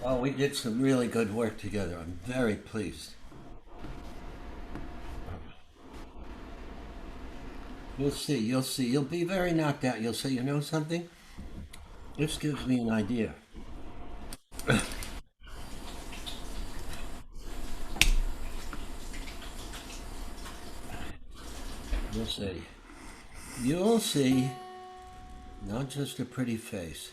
Oh, we did some really good work together. I'm very pleased. You'll see, you'll see. You'll be very knocked out. You'll say, you know something? This gives me an idea. You'll see. You'll see. Not just a pretty face.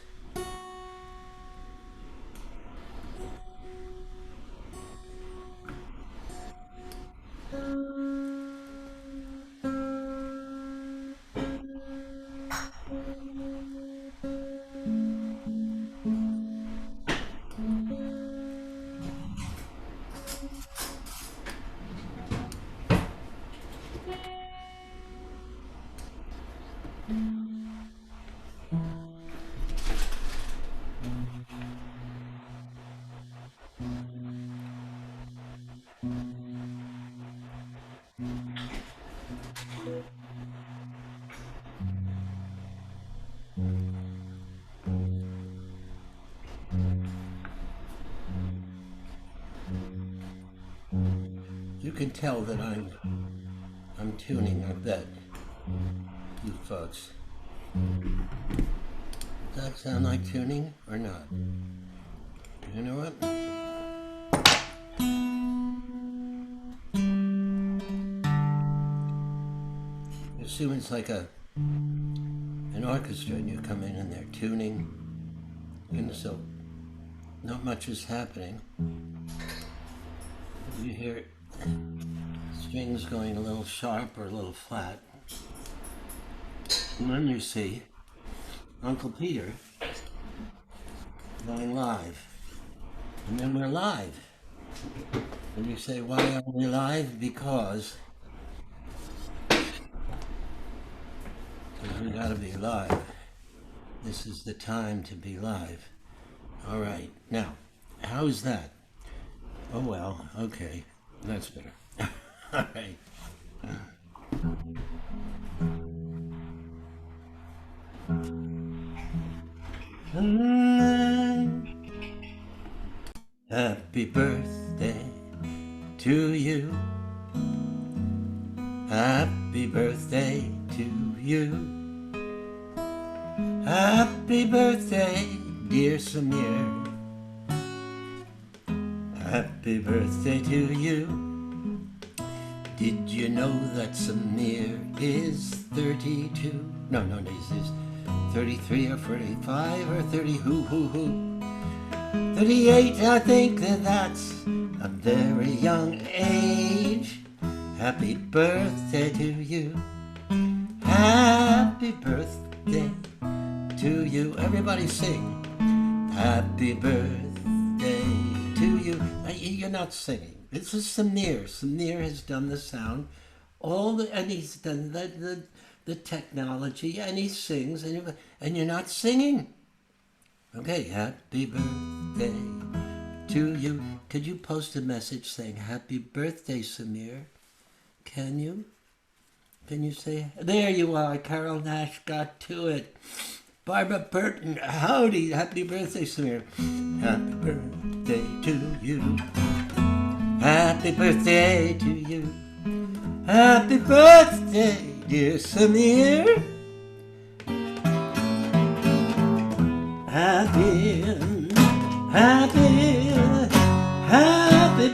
You can tell that I'm tuning, I bet. You folks. Does that sound like tuning or not? You know what? Assume it's like an orchestra and you come in and they're tuning, and so not much is happening. You hear strings going a little sharp or a little flat. And then you see Uncle Peter going live. And then we're live. And you say, why are we live? Because we gotta be live. This is the time to be live. All right. Now, how's that? Oh, well, okay. That's better. All right. Happy birthday to you. Happy birthday to you. Happy birthday, dear Samir. Happy birthday to you. Did you know that Samir is 32? No, he's 33 or 45 or 30, who. 38, I think that's a very young age. Happy birthday to you. Happy birthday to you. Everybody sing. Happy birthday to you. You're not singing. This is Samir. Samir has done the sound, and he's done the technology, and he sings, and you're not singing. Okay, happy birthday to you. Could you post a message saying happy birthday, Samir? Can you? Can you say, there you are, Carol Nash got to it. Barbara Burton, howdy, happy birthday, Samir. Happy birthday to you. Happy birthday to you. Happy birthday, dear Samir. Happy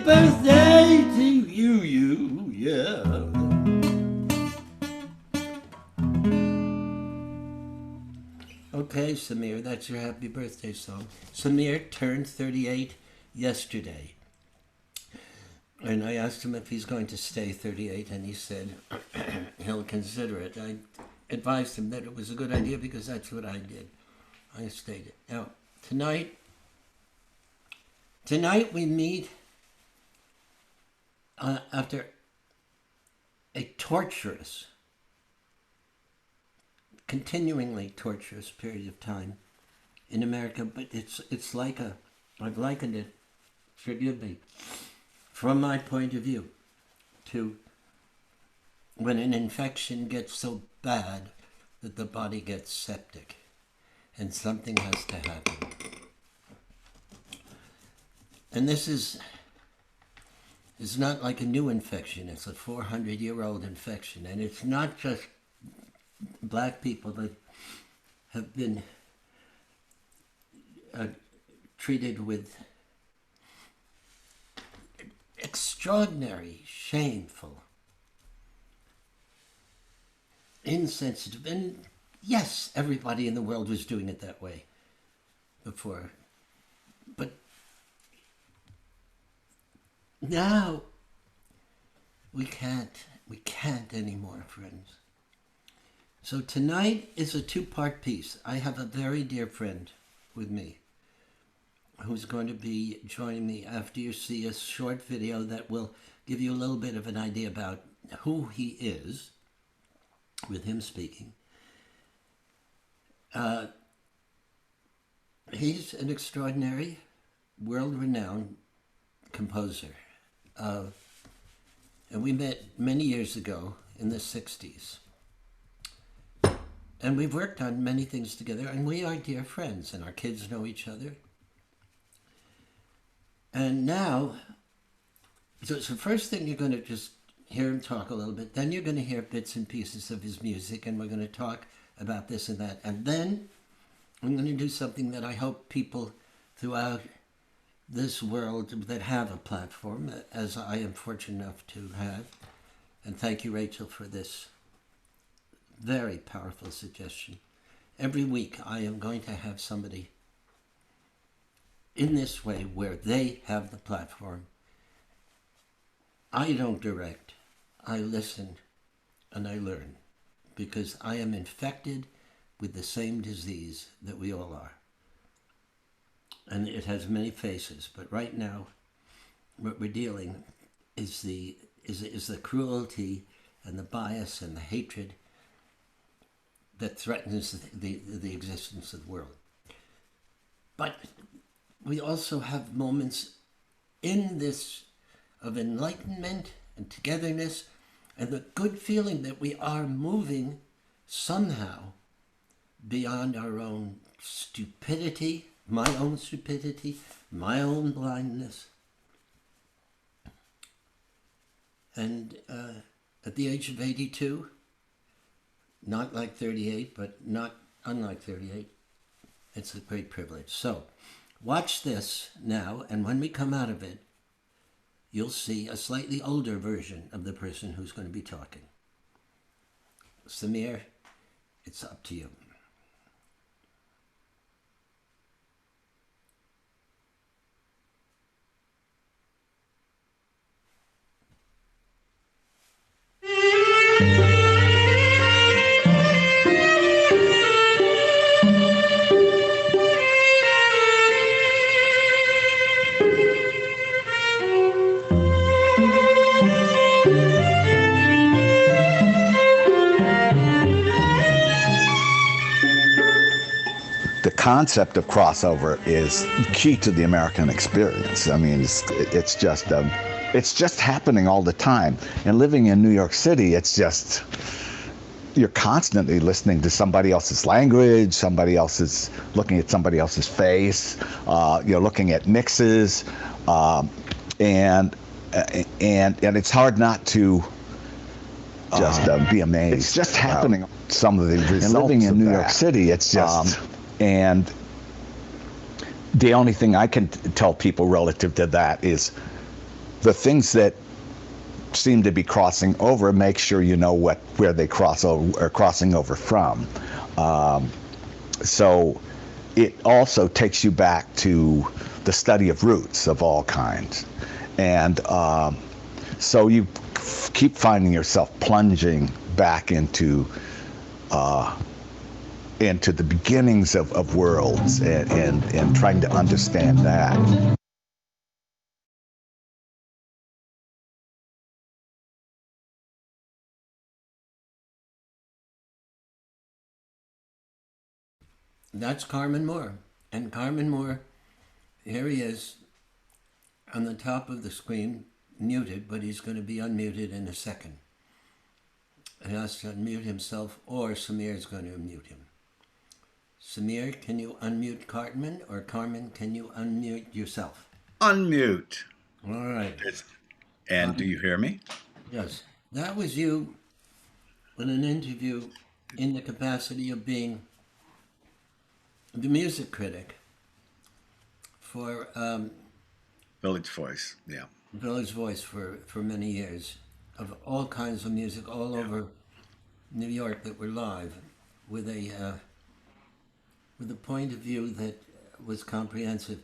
birthday to you, yeah. Okay, Samir, that's your happy birthday song. Samir turned 38 yesterday. And I asked him if he's going to stay 38, and he said he'll consider it. I advised him that it was a good idea because that's what I did. I stayed it. Now, tonight we meet after a continuingly torturous period of time in America, but it's like I've likened it, forgive me, from my point of view, to when an infection gets so bad that the body gets septic and something has to happen. And this is not like a new infection. It's a 400-year-old infection. And it's not just black people that have been treated with extraordinary, shameful, insensitive, and yes, everybody in the world was doing it that way before. But now we can't anymore, friends. So tonight is a two-part piece. I have a very dear friend with me who's going to be joining me after you see a short video that will give you a little bit of an idea about who he is, with him speaking. He's an extraordinary, world-renowned composer. And we met many years ago in the 60s. And we've worked on many things together, and we are dear friends, and our kids know each other. And now, so the first thing you're going to just hear him talk a little bit, then you're going to hear bits and pieces of his music, and we're going to talk about this and that. And then I'm going to do something that I hope people throughout this world that have a platform, as I am fortunate enough to have, and thank you, Rachel, for this very powerful suggestion. Every week I am going to have somebody in this way where they have the platform. I don't direct, I listen and I learn, because I am infected with the same disease that we all are. And it has many faces, but right now what we're dealing is the cruelty and the bias and the hatred that threatens the existence of the world. But we also have moments in this of enlightenment and togetherness and the good feeling that we are moving somehow beyond our own stupidity, my own stupidity, my own blindness. And at the age of 82, not like 38, but not unlike 38, it's a great privilege. So, watch this now, and when we come out of it, you'll see a slightly older version of the person who's going to be talking. Samir, it's up to you. The concept of crossover is key to the American experience. I mean, it's just happening all the time. And living in New York City, it's just, you're constantly listening to somebody else's language, looking at somebody else's face, you're looking at mixes, and it's hard not to just be amazed. It's just happening. Some of the results. And living in New York City, it's just. And the only thing I can tell people relative to that is the things that seem to be crossing over, make sure you know where they cross over or crossing over from. So it also takes you back to the study of roots of all kinds. And so you keep finding yourself plunging back into the beginnings of worlds and trying to understand that. That's Carman Moore. And Carman Moore, here he is on the top of the screen, muted, but he's going to be unmuted in a second. He has to unmute himself, or Samir is going to unmute him. Samir, can you unmute Carman, or Carman, can you unmute yourself? Unmute. All right. And do you hear me? Yes, that was you in an interview in the capacity of being the music critic for Village Voice. Yeah. Village Voice for many years, of all kinds of music all Yeah. over New York that were live, with a point of view that was comprehensive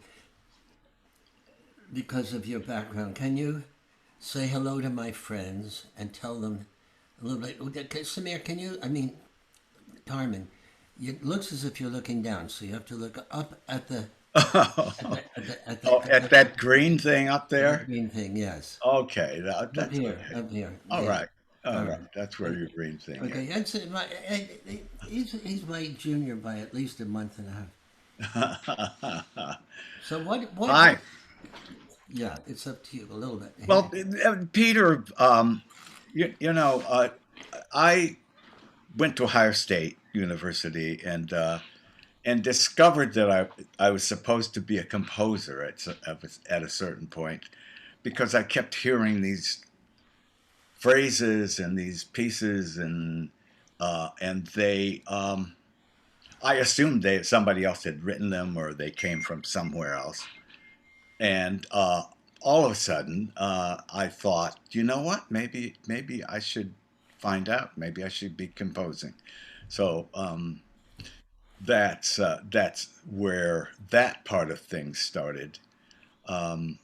because of your background. Can you say hello to my friends and tell them a little bit? Okay, Samir, can you? I mean, Carman, it looks as if you're looking down, so you have to look up at the at the at the at Oh, the, at at the, that green thing up at the there? green thing. Yes, Okay, up that's here, okay. up here. All Yeah. right. All All right. right. That's where And, your green thing okay, that's it. He's my junior by at least a month and a half. is. So what? Hi. Yeah, it's up to you a little bit. Well, Peter, I went to Ohio State University and discovered that I was supposed to be a composer at a certain point because I kept hearing these phrases and these pieces and they I assumed somebody else had written them or they came from somewhere else. And all of a sudden, I thought, you know what? Maybe I should find out. Maybe I should be composing. So that's where that part of things started. Um,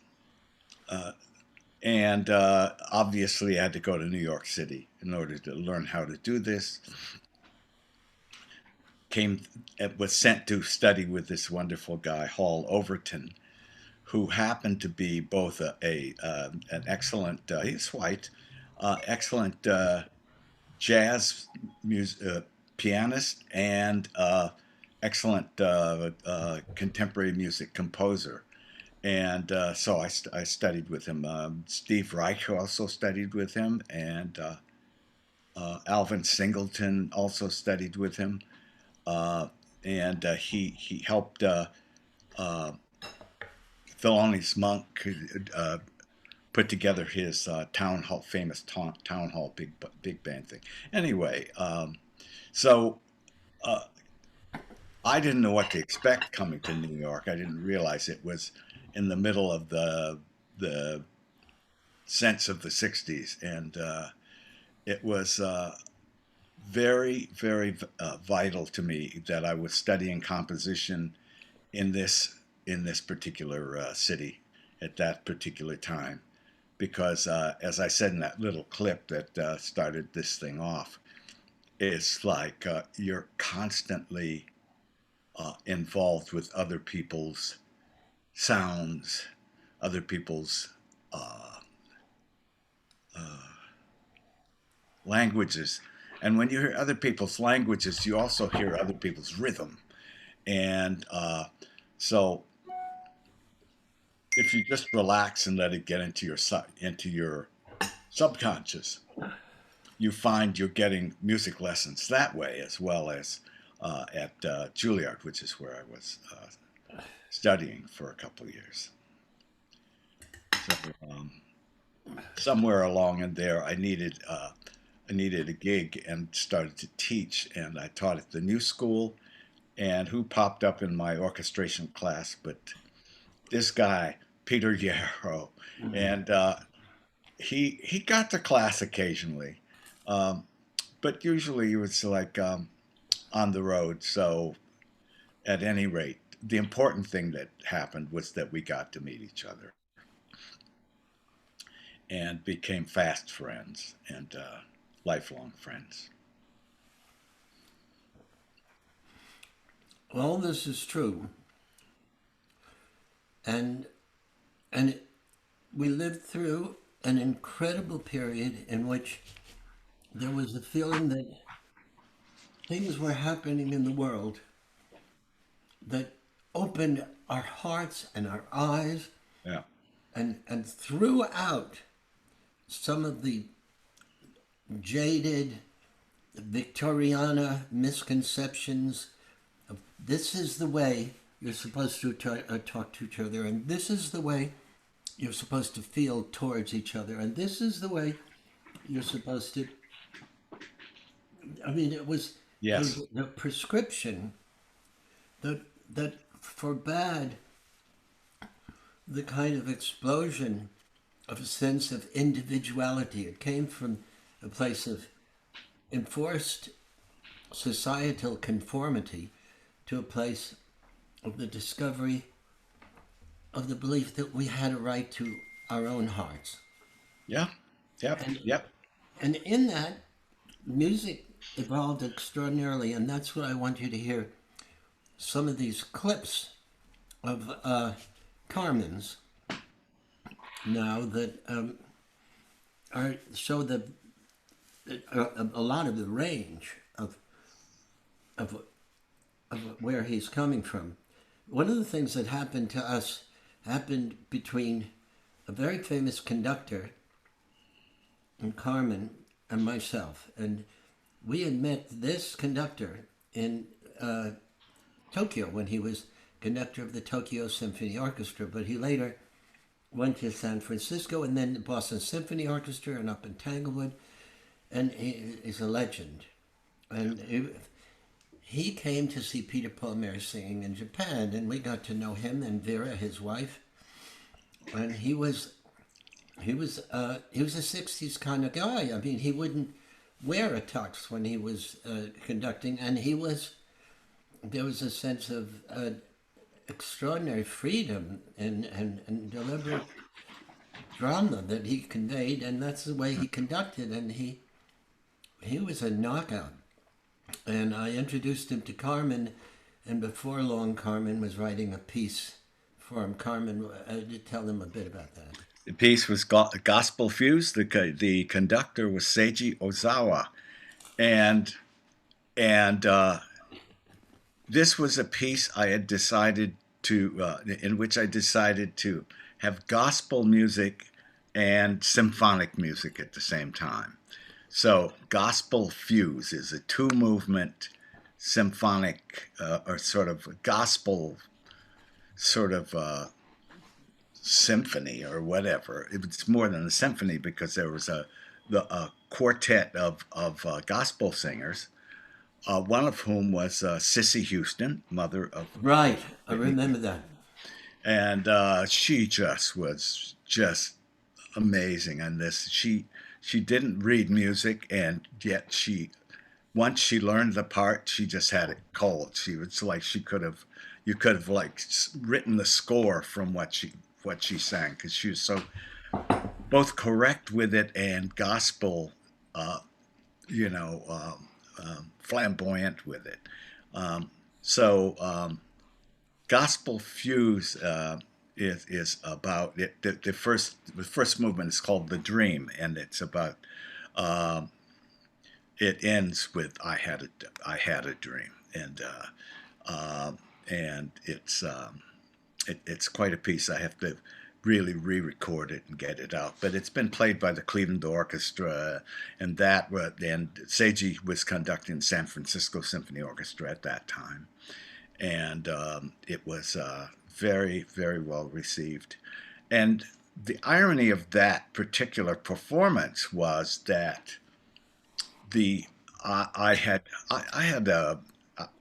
uh, and obviously, I had to go to New York City in order to learn how to do this. Came Was sent to study with this wonderful guy, Hall Overton, who happened to be both an excellent he's white, excellent jazz music pianist and excellent contemporary music composer. And so I studied with him. Steve Reich also studied with him, and Alvin Singleton also studied with him. Uh, and he helped uh, Thelonious Monk put together his town hall, famous town hall big band thing. Anyway, so uh, I didn't know what to expect coming to New York. I didn't realize it was in the middle of the sense of the '60s, and it was very vital to me that I was studying composition in this particular city at that particular time because, as I said in that little clip that started this thing off, it's like you're constantly involved with other people's sounds, other people's uh, uh, languages. And when you hear other people's languages, you also hear other people's rhythm. And so if you just relax and let it get into your subconscious, you find you're getting music lessons that way as well as at Juilliard, which is where I was studying for a couple of years. So somewhere along in there, I needed a gig and started to teach, and I taught at the New School. And who popped up in my orchestration class? But this guy, Peter Yarrow, and he got to class occasionally, um, but usually he was like on the road. So at any rate, the important thing that happened was that we got to meet each other and became fast friends and lifelong friends. All this is true, and and it, we lived through an incredible period in which there was a feeling that things were happening in the world that opened our hearts and our eyes Yeah, and threw out some of the jaded Victoriana misconceptions of this is the way you're supposed to talk to each other, and this is the way you're supposed to feel towards each other, and this is the way you're supposed to. I mean, it was Yes. the prescription that that forbade the kind of explosion of a sense of individuality. It came from a place of enforced societal conformity to a place of the discovery of the belief that we had a right to our own hearts. Yeah. Yep. And Yep. and in that, music evolved extraordinarily, and that's what I want you to hear. Some of these clips of Carmen's now that are show a lot of the range of of where he's coming from. One of the things that happened to us happened between a very famous conductor and Carmen and myself, and we had met this conductor in Tokyo when he was conductor of the Tokyo Symphony Orchestra, but he later went to San Francisco and then the Boston Symphony Orchestra and up in Tanglewood, and he is a legend. And he came to see Peter Paul Mary singing in Japan, and we got to know him and Vera, his wife, and he was a '60s kind of guy. I mean, he wouldn't wear a tux when he was conducting, and there was a sense of extraordinary freedom and deliberate drama that he conveyed, and that's the way he conducted, and he was a knockout. And I introduced him to Carmen, and before long, Carmen was writing a piece for him. Carmen, tell them a bit about that. The piece was gospel fused. The conductor was Seiji Ozawa, and and this was a piece I had decided to in which I decided to have gospel music and symphonic music at the same time. So gospel fuse is a two movement symphonic or sort of gospel sort of symphony or whatever. It's more than a symphony because there was a quartet of gospel singers, one of whom was Sissy Houston, mother of Right, I Whitney, remember that. and she just was just amazing on this. She didn't read music, and yet she once she learned the part, she just had it cold. She was like she could have you could have like written the score from what she sang because she was so both correct with it and gospel, uh, flamboyant with it. So gospel fuse is about it. The first movement is called the Dream, and it's about uh, it ends with I had a dream, and it's quite a piece. I have to really re-record it and get it out. But it's been played by the Cleveland Orchestra, and Seiji was conducting San Francisco Symphony Orchestra at that time, and it was very, very well received. And the irony of that particular performance was that the I had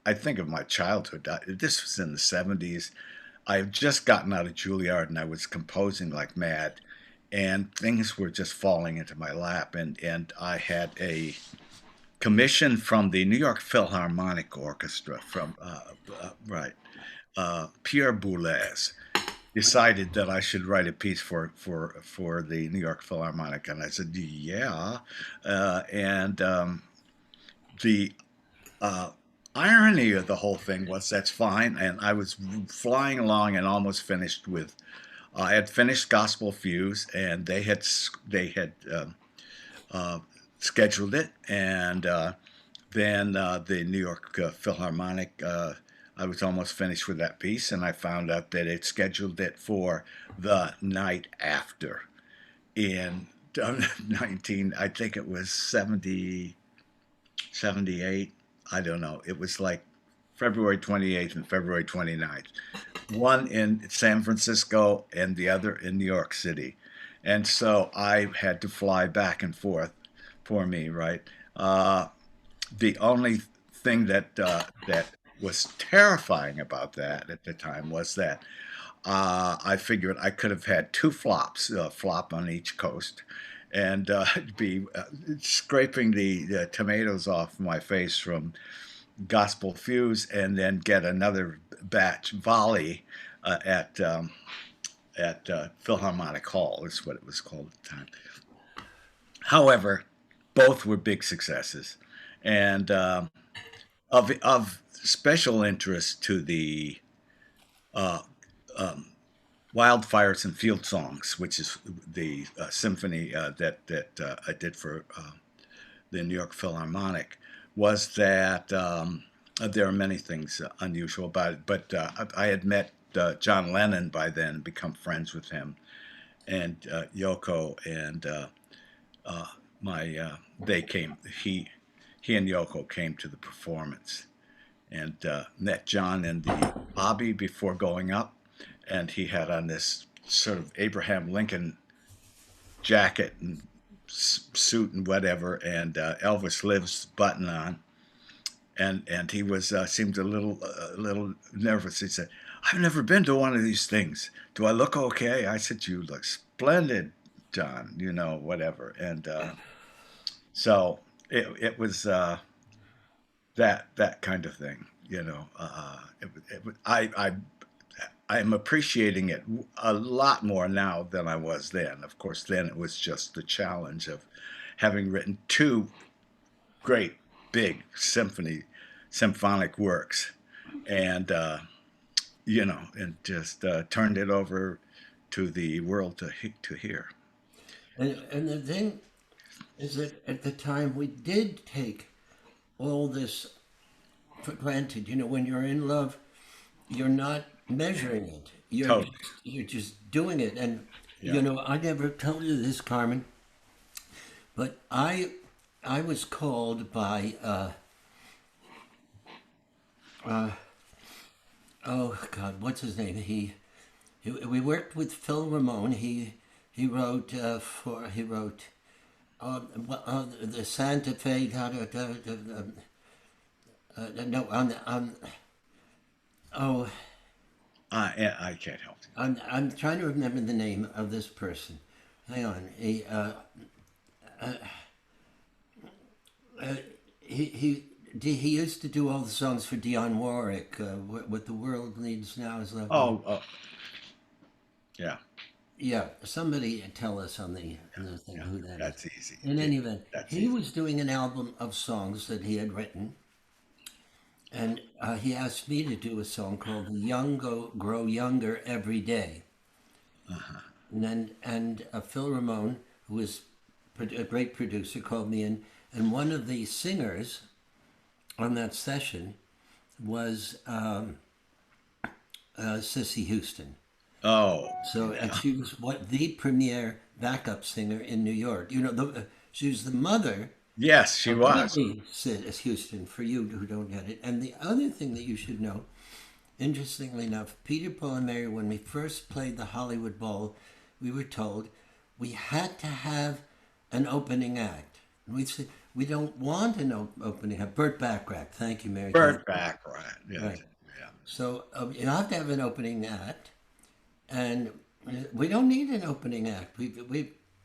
I think of my childhood. This was in the '70s. I had just gotten out of Juilliard and I was composing like mad, and things were just falling into my lap. And I had a commission from the New York Philharmonic Orchestra from right Pierre Boulez decided that I should write a piece for the New York Philharmonic, and I said, yeah, and the uh, irony of the whole thing was that's fine, and I was flying along and almost finished with. I had finished Gospel Fuse, and they had uh, scheduled it, and then the New York Philharmonic. I was almost finished with that piece, and I found out that it scheduled it for the night after in 19. I think it was 70, 78. I don't know. It was like February 28th and February 29th. One in San Francisco and the other in New York City. And so I had to fly back and forth for me, right? Uh, the only thing that was terrifying about that at the time was that I figured I could have had two flops, a flop on each coast, and be scraping the tomatoes off my face from Gospel Fuse, and then get another batch volley at Philharmonic Hall, is what it was called at the time. However, both were big successes, and of special interest to the uh, um, Wildfires and Field Songs, which is the symphony that I did for the New York Philharmonic, was that there are many things unusual about it. But I had met John Lennon by then, become friends with him, and Yoko, and uh, my they came. He and Yoko came to the performance, and met John in the lobby before going up, and he had on this sort of Abraham Lincoln jacket and suit and whatever, and Elvis Lives button on, and he was seemed a little nervous. He said, "I've never been to one of these things. Do I look okay?" I said, "You look splendid, John. You know, whatever." And so it was that kind of thing. You know, I am appreciating it a lot more now than I was then. Of course, then it was just the challenge of having written two great big symphonic works, and and just turned it over to the world to hear. And the thing is that at the time we did take all this for granted. You know, when you're in love, you're not measuring it. Totally. You're just doing it. And Yeah. I never told you this, Carmen, but I was called by oh God, what's his name? We worked with Phil Ramone. He wrote the Santa Fe. No, on oh. I can't help you. I'm trying to remember the name of this person. Hang on. Uh, he used to do all the songs for Dionne Warwick. What the world needs now is love. Oh, yeah, Yeah, somebody tell us on the thing yeah. who that is. That's easy. In any event, That's he easy. was doing an album of songs that he had written, and he asked me to do a song called "Young Grow Younger Every Day." And then Phil Ramone, who was a great producer, called me in, and one of the singers on that session was Sissy Houston. Oh, So, and she was the premier backup singer in New York. She was the mother yes, she of was. Whitney Houston. For you who don't get it, and the other thing that you should know, interestingly enough, Peter, Paul, and Mary, when we first played the Hollywood Bowl, we were told we had to have an opening act. And we said we don't want an opening act. Burt Bacharach, thank you, Mary. Burt Bacharach. Yeah, Right. yeah. So you have to have an opening act, and we don't need an opening act. We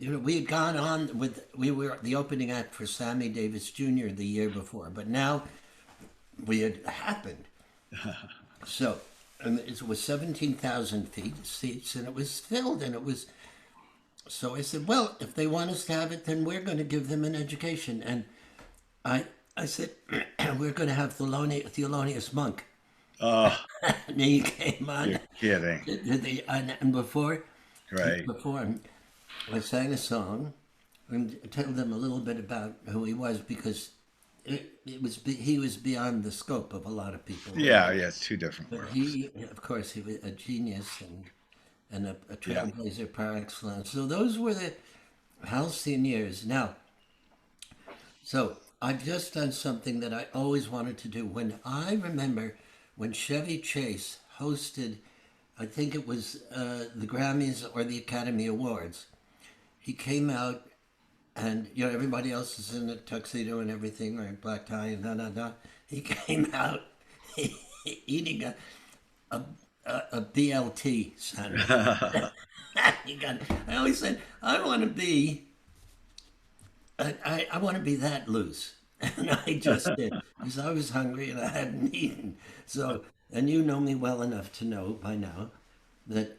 had gone on with we were the opening act for Sammy Davis Jr. the year before, but now we had happened. So and it was 17,000 seats, and it was filled, and it was. So I said, well, if they want us to have it, then we're going to give them an education. And I said, we're going to have Thelonious Monk. Oh, And he came on. you're kidding. And before Right. I sang a song and told them a little bit about who he was because he was beyond the scope of a lot of people. Yeah, yeah, it's two different But worlds. of course, he was a genius and a Yeah. trailblazer par excellence. So those were the halcyon years. Now, so I've just done something that I always wanted to do. When I remember when Chevy Chase hosted, I think it was the Grammys or the Academy Awards. He came out, and everybody else is in a tuxedo and everything, or black tie and da da da. He came out eating a, a BLT sandwich. I always said, I want to be, I want to be that loose. And I just did, because I was hungry and I hadn't eaten. So, and you know me well enough to know by now that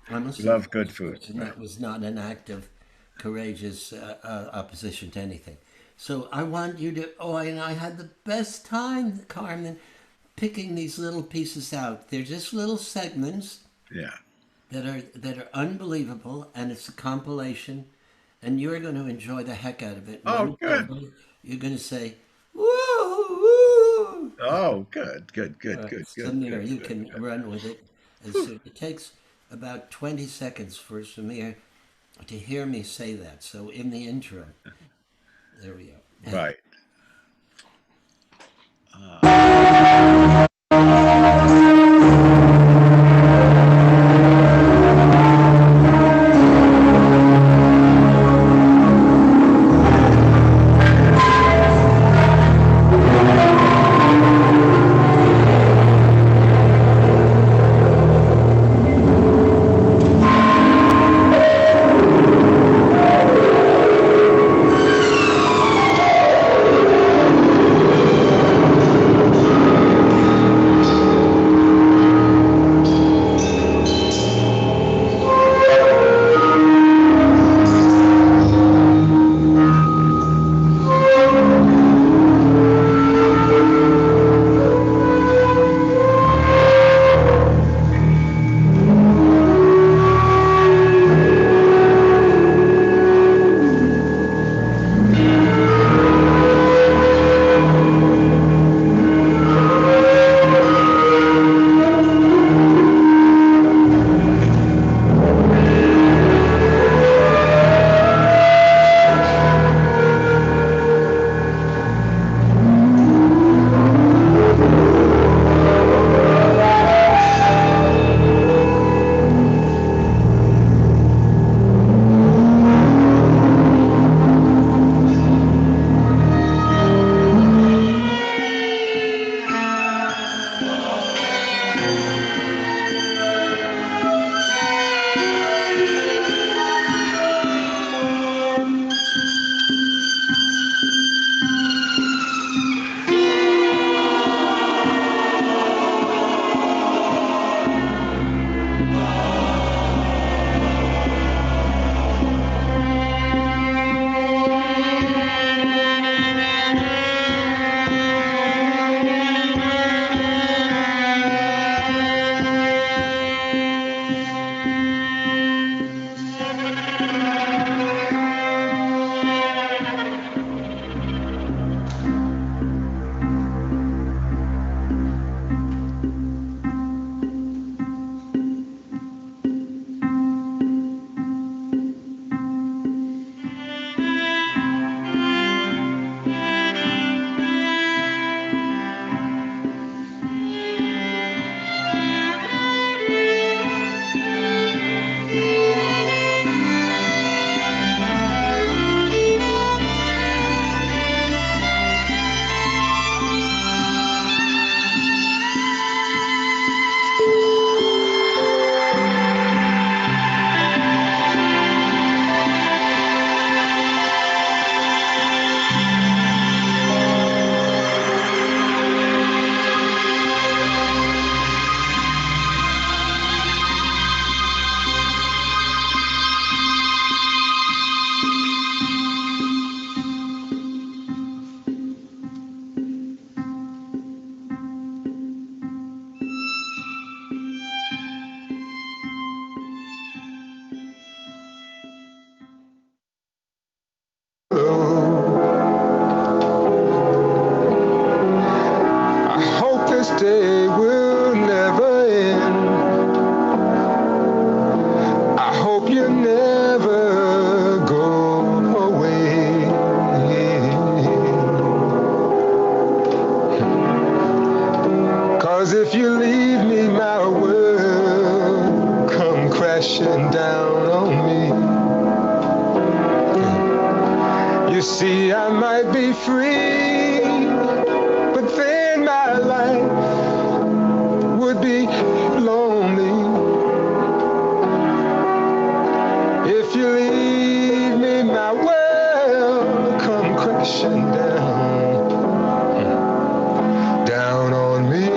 I'm a Love good food. person. That was not an act of courageous opposition to anything. So I want you to, and I had the best time, Carmen, picking these little pieces out. They're just little segments Yeah. that are unbelievable, and it's a compilation, and you're going to enjoy the heck out of it. Oh, When it's good. over, you're going to say, "Woo, woo!" Oh, good, good, good, good, good, Samir, good, you good, can good. run with it. It takes about 20 seconds for Samir to hear me say that. So in the intro, there we go. Right. me my world come crashing down on me. You see, I might be free, but then my life would be lonely. If you leave me, my world come crashing down on me.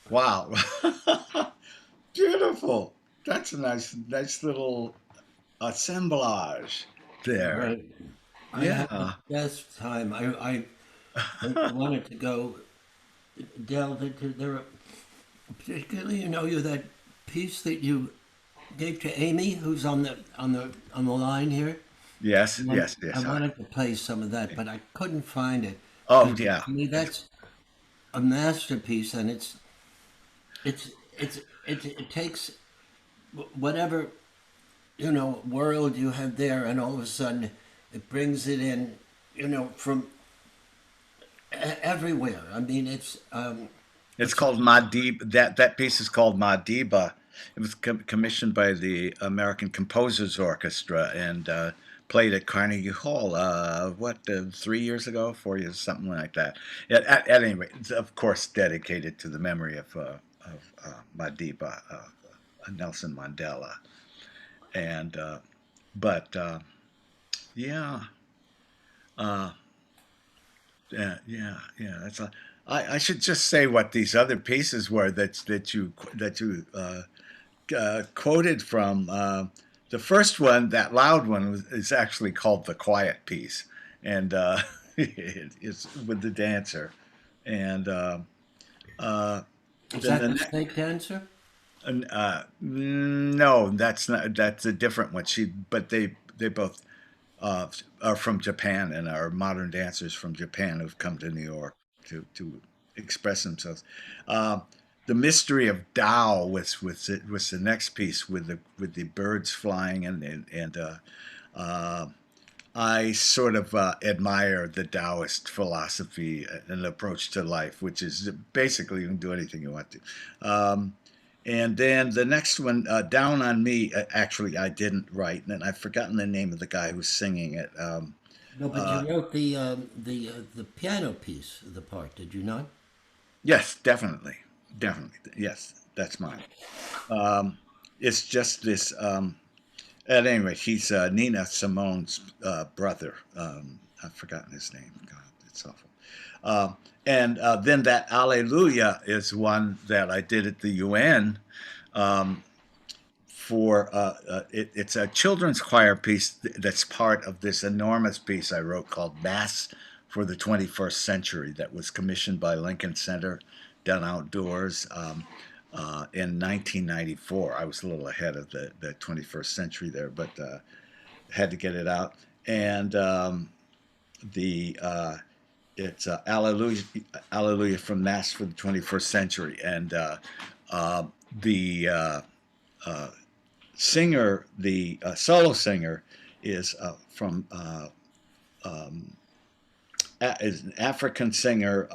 Wow. Beautiful. That's a nice little assemblage there. Right. I had the Yeah. best time. I wanted to go delve into there, particularly, you that piece that you gave to Amy, who's on the line here. Yes, And yes, I yes. wanted to play some of that, but I couldn't find it Oh, because yeah. to me that's a masterpiece, and it's it takes whatever world you have there, and all of a sudden it brings it in, from everywhere. I mean, It's it's called Madiba. That piece is called Madiba. It was commissioned by the American Composers Orchestra and played at Carnegie Hall. 3 years ago, 4 years, something like that. At any rate, it's of course dedicated to the memory of Madiba, Nelson Mandela, and but yeah. Uh, yeah. I should just say what these other pieces were that you quoted from. The first one, that loud one, is actually called the quiet piece, and it's with the dancer, and uh, is then that the the next. snake dancer? No, that's not. That's a different one. But they both uh, are from Japan and are modern dancers from Japan who've come to New York to express themselves. Uh, the Mystery of Tao was the next piece with the birds flying and I sort of admire the Taoist philosophy and approach to life, which is basically you can do anything you want to. Um, and then the next one, "Down on Me," actually I didn't write, and I've forgotten the name of the guy who's singing it. No, but you wrote the piano piece, the part, did you not? Yes, definitely, definitely, yes, that's mine. Um, it's just this. At any rate, he's Nina Simone's brother. I've forgotten his name. God, it's awful. And then that Alleluia is one that I did at the UN um, for. It's a children's choir piece that's part of this enormous piece I wrote called Mass for the 21st Century that was commissioned by Lincoln Center, done outdoors. In 1994, I was a little ahead of the 21st century there, but had to get it out. And the it's Alleluia, Alleluia from Mass for the 21st Century, and the uh, singer, the solo singer, is from is an African singer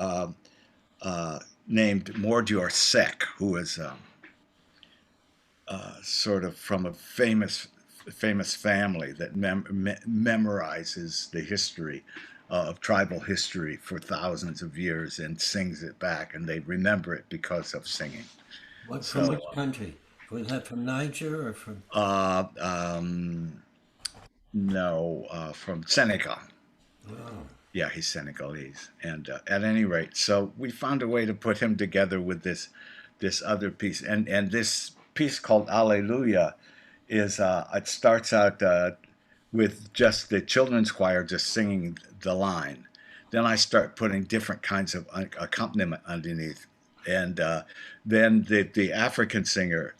named Mordior Sek, who is sort of from a famous family that memorizes the history of tribal history for thousands of years and sings it back, and they remember it because of singing. What from So, which country? Was that from Niger or from? uh, um, no, from Senegal. Oh, Yeah, he's Senegalese, and at any rate, so we found a way to put him together with this other piece, and this piece called Alleluia is it starts out with just the children's choir just singing the line. Then I start putting different kinds of accompaniment underneath, and then the African singer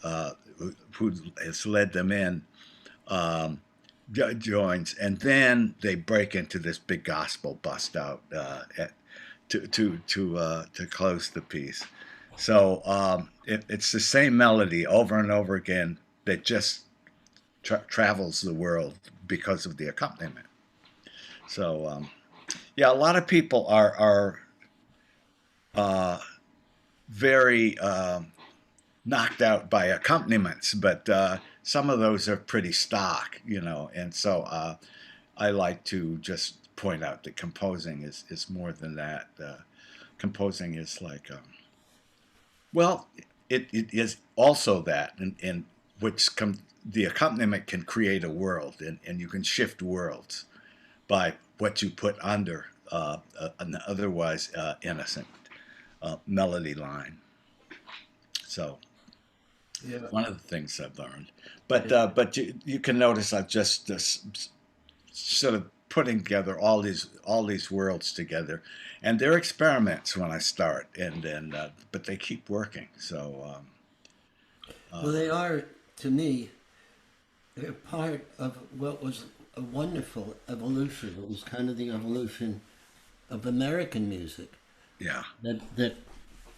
who has led them in um, joins, and then they break into this big gospel bust out to close the piece. So it's the same melody over and over again that just travels the world because of the accompaniment. So yeah, a lot of people are uh, very knocked out by accompaniments, but some of those are pretty stock, and so I like to just point out that composing is more than that. Composing is like, well, it is also that, and which the accompaniment can create a world, and you can shift worlds by what you put under an otherwise innocent melody line. So yeah. one of the things I've learned, but you can notice I've just sort of putting together all these worlds together, and they're experiments when I start, and then but they keep working. So Well, they are to me. They're part of what was a wonderful evolution. It was kind of the evolution of American music yeah, that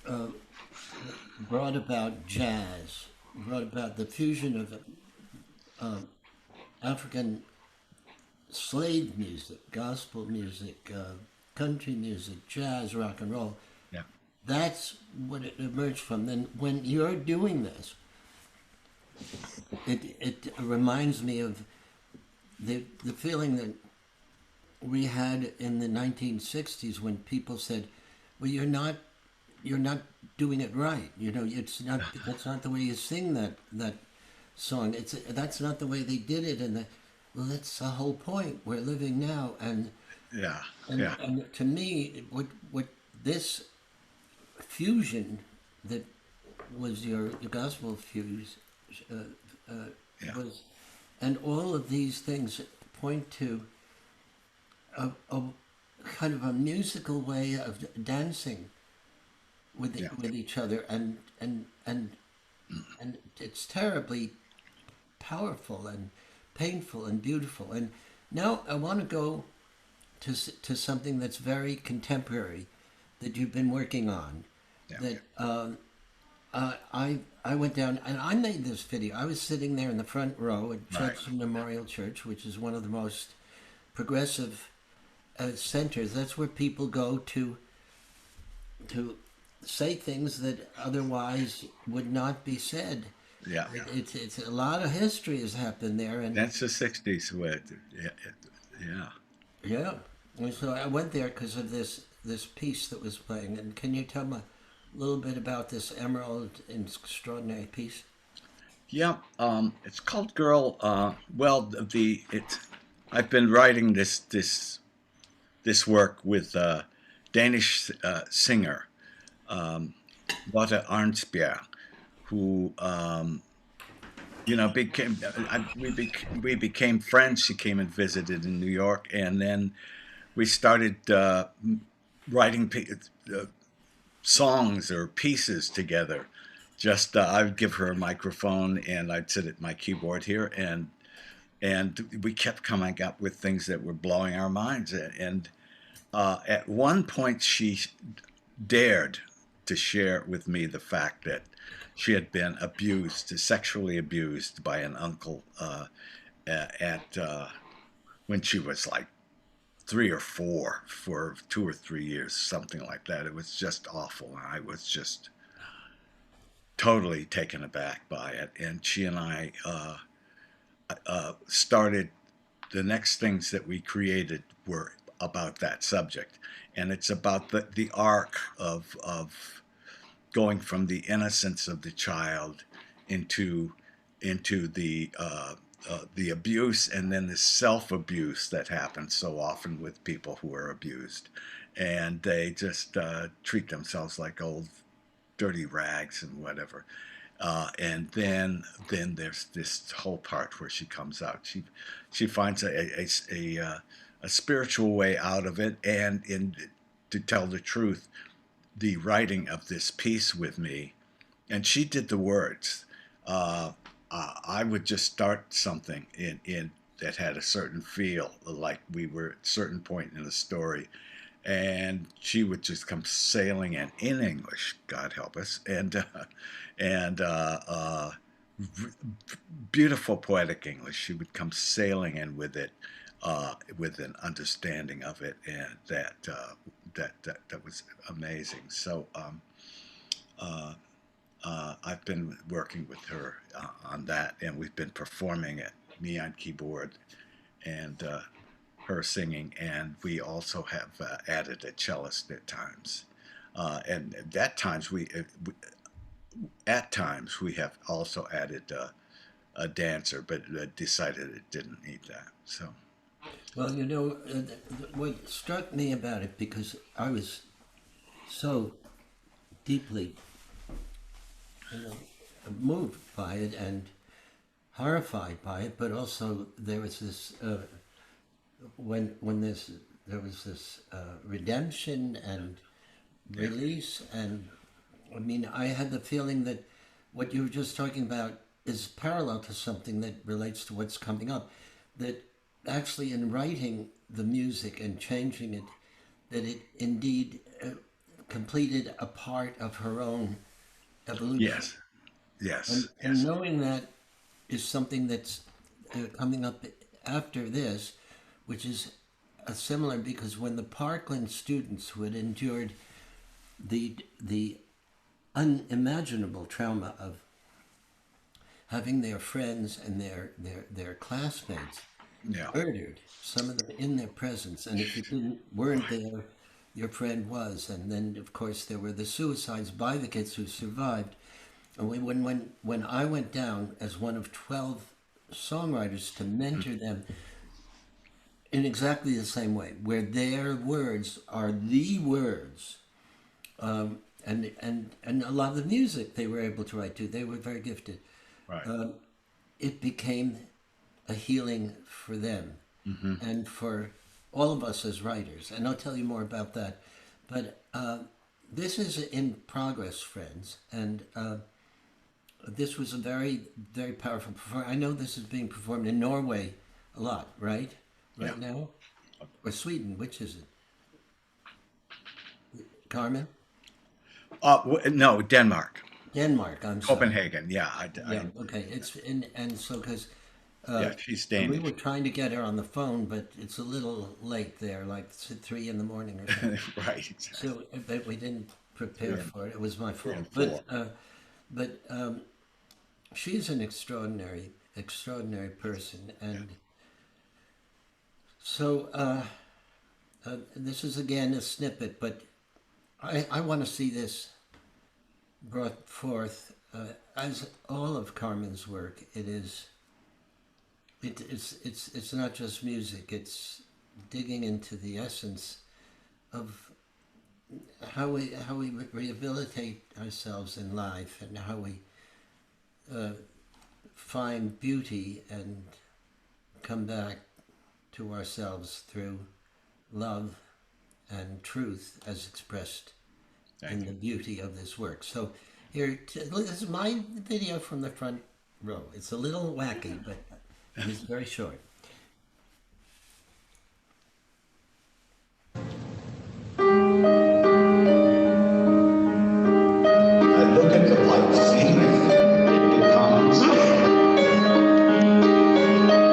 uh, brought about jazz, brought about the fusion of African slave music, gospel music, country music, jazz, rock and roll. yeah, That's what it emerged from. Then when you're doing this, it reminds me of the feeling that we had in the 1960s when people said, "Well, you're not doing it right. It's not that's not the way you sing that song. That's not the way they did it." And well, that's the whole point. We're living now, and yeah, and, yeah, and to me, what this fusion that was your gospel fuse uh, uh, yeah, was, and all of these things point to a kind of a musical way of dancing yeah, with each other, and it's terribly powerful and painful and beautiful. And now I want to go to something that's very contemporary that you've been working on. yeah, That I went down and I made this video. I was sitting there in the front row at right, Judson Memorial Church, which is one of the most progressive centers. That's where people go to say things that otherwise would not be said. Yeah. It's a lot of history has happened there, and That's the 60s. Yeah. Yeah. yeah. And so I went there because of this piece that was playing. And can you tell me a little bit about this Emerald extraordinary piece? Yeah, it's called Girl. Well, I've been writing this work with Danish singer Lotte Arnsbjerg, who became we became friends. She came and visited in New York, and then we started writing songs or pieces together. Just I would give her a microphone, and I'd sit at my keyboard here, and we kept coming up with things that were blowing our minds. And at one point, she dared to share with me the fact that she had been abused, sexually abused by an uncle at when she was like 3 or 4 for 2 or 3 years, something like that. It was just awful. I was just totally taken aback by it. And she and I started the next things that we created were about that subject. And it's about the arc of going from the innocence of the child into the abuse, and then the self-abuse that happens so often with people who are abused, and they just treat themselves like old dirty rags and whatever. And then there's this whole part where she comes out. She finds a spiritual way out of it, and to tell the truth, the writing of this piece with me, and she did the words. I would just start something in that had a certain feel, like we were at a certain point in the story, and she would just come sailing in English, God help us, and beautiful poetic English. She would come sailing in with it, with an understanding of it, and that was amazing. So I've been working with her on that, and we've been performing it. Me on keyboard, and her singing, and we also have added a cellist at times, and at times we have also added a dancer, but decided it didn't need that. So Well, you know, what struck me about it, because I was so deeply, you know, moved by it and horrified by it, but also there was this there was this redemption and release, and I mean, I had the feeling that what you were just talking about is parallel to something that relates to what's coming up. That actually, in writing the music and changing it, that it indeed completed a part of her own evolution. yes, yes, And yes, knowing that is something that's coming up after this, which is similar, because when the Parkland students who had endured the unimaginable trauma of having their friends and their classmates yeah, murdered, some of them in their presence, and if you weren't there, your friend was. And then, of course, there were the suicides by the kids who survived. And when I went down as one of 12 songwriters to mentor them in exactly the same way, where their words are the words, and a lot of the music they were able to write too. They were very gifted. right, It became a healing for them and for all of us as writers. And I'll tell you more about that. But this is in progress, friends. And this was a very, very powerful performance. I know this is being performed in Norway a lot, right? Right yeah. now? Or Sweden, which is it? Carmen? No, Denmark, Denmark, I'm sorry. Copenhagen. Yeah, Yeah, okay. It's in, and so because Yeah, she's We were Danish. trying to get her on the phone, but it's a little late there, like it's at 3 in the morning or something. Right, exactly. So, but we didn't prepare Three and for it. It was my three fault. and four. But she's an extraordinary person, Yeah. and so this is again a snippet, but I want to see this brought forth as all of Carmen's work. It's not just music. It's digging into the essence of how we rehabilitate ourselves in life, and how we find beauty and come back to ourselves through love and truth as expressed Thank in you. the beauty of this work. So here, this is my video from the front row. It's a little wacky, but it's very short. I look at the white sea, it becomes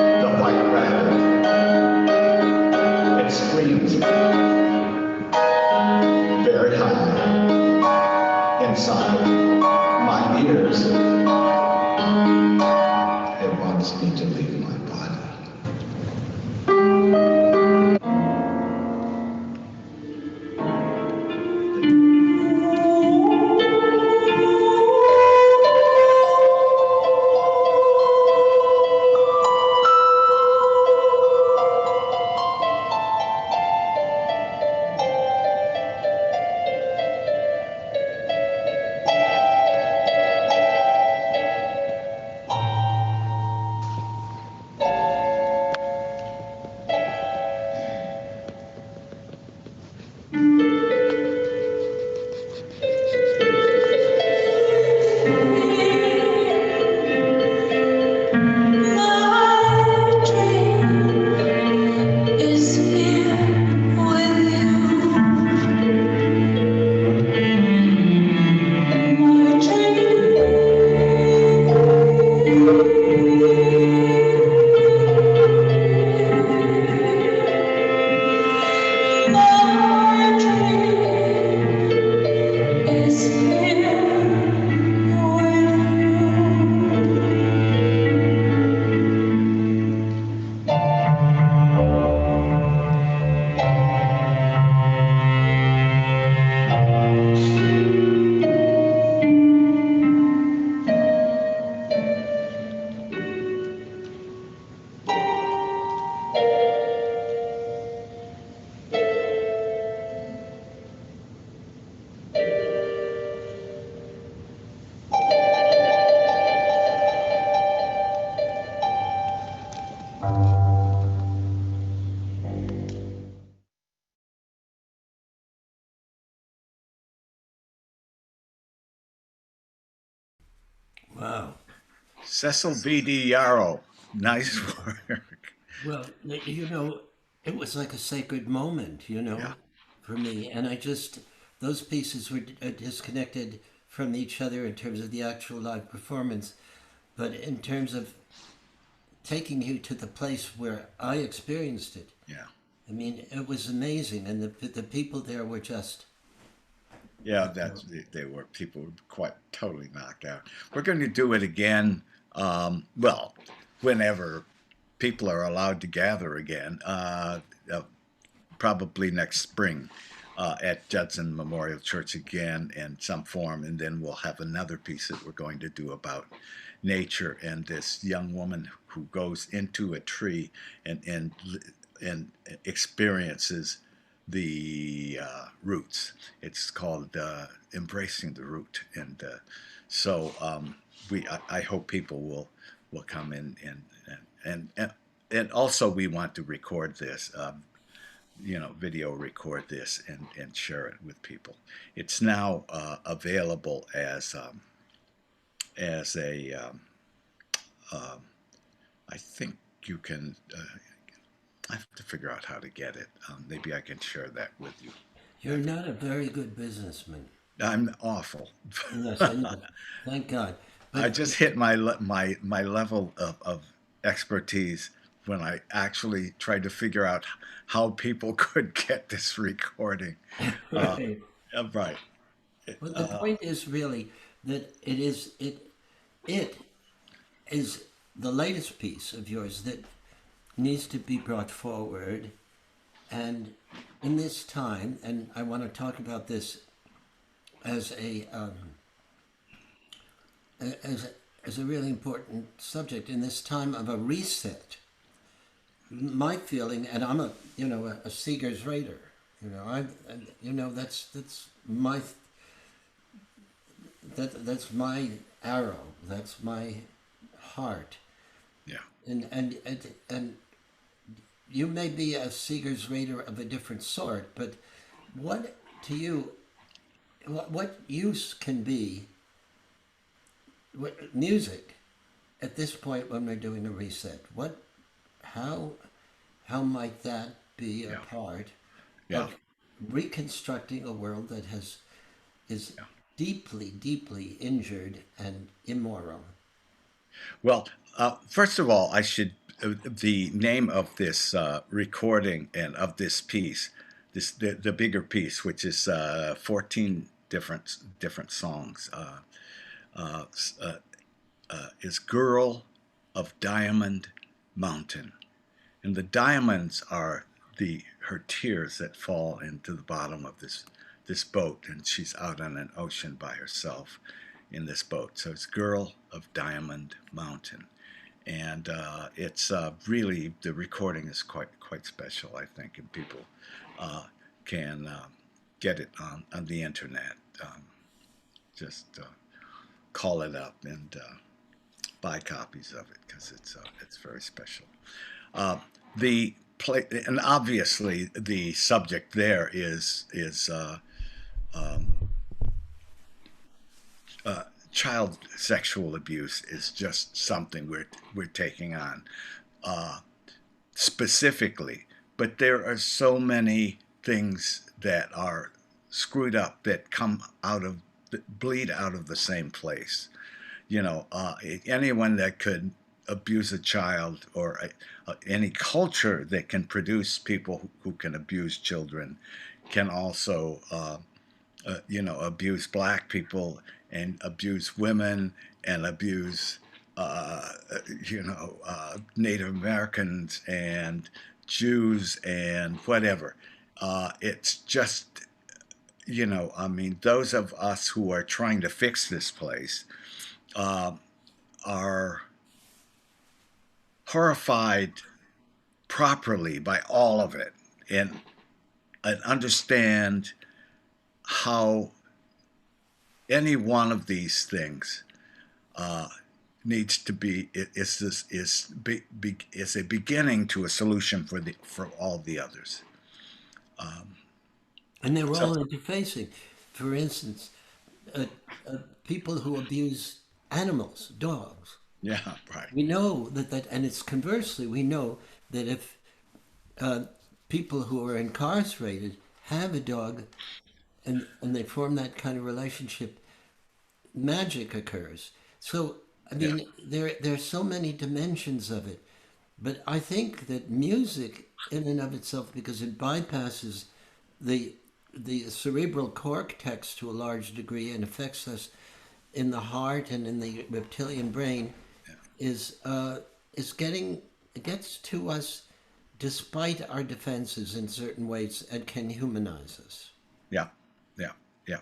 the white rabbit. It screams very high inside my ears. It wants me to leave my body. My dream is here with you. My dream is here with you. Wow. Cecil B.D. Yarrow. Nice work. Well, it was like a sacred moment, Yeah. for me. And those pieces were disconnected from each other in terms of the actual live performance. But in terms of taking you to the place where I experienced it, Yeah. I mean, it was amazing. And the people there were just, Yeah, they were people were quite totally knocked out. We're going to do it again. Well, whenever people are allowed to gather again, probably next spring at Judson Memorial Church again in some form, and then we'll have another piece that we're going to do about nature and this young woman who goes into a tree and experiences the roots. It's called embracing the root, and I hope people will come in and also we want to record this. Video record this and share it with people. It's now available as a I think you can. I have to figure out how to get it. Maybe I can share that with you. you're not a very good businessman. I'm awful. Yes, I know. Thank God. I But just hit my level of expertise when I actually tried to figure out how people could get this recording. Uh, Right. right. But the Uh, point is really that it is the latest piece of yours that needs to be brought forward, and in this time, and I want to talk about this as as a really important subject in this time of a reset. My feeling, and I'm a Seeger's Raider. That's my that's my arrow. That's my heart. yeah. And you may be a Seeger's Raider of a different sort, but what to you, what use can be music at this point when we're doing a reset? How, how might that be a Yeah. part Yeah. of reconstructing a world that is Yeah. deeply, deeply injured and immoral? Well, first of all, I should the name of this recording and of this piece, the bigger piece, which is 14 different songs, uh, s- uh, is "Girl of Diamond Mountain," and the diamonds are the her tears that fall into the bottom of this boat, and she's out on an ocean by herself in this boat. So it's "Girl of Diamond Mountain." And it's really the recording is quite special, I think, and people can get it on the internet. Just call it up and buy copies of it because it's very special. The play and obviously the subject there is child sexual abuse is just something we're taking on specifically, but there are so many things that are screwed up that come out of that bleed out of the same place. Anyone that could abuse a child or any culture that can produce people who can abuse children can also abuse black people and abuse women and abuse Native Americans and Jews and whatever. It's just I mean, those of us who are trying to fix this place are horrified properly by all of it and understand how any one of these things needs to be is this is a beginning to a solution for all the others. And they're So all interfacing. For instance, uh, people who abuse animals, dogs. yeah, right. We know and it's conversely, we know that if uh, people who are incarcerated have a dog and they form that kind of relationship, magic occurs. So, I Yeah, mean, there are so many dimensions of it. But I think that music, in and of itself, because it bypasses the cerebral cortex to a large degree and affects us in the heart and in the reptilian brain, is getting it gets to us despite our defenses in certain ways and can humanize us. yeah, yeah, yeah,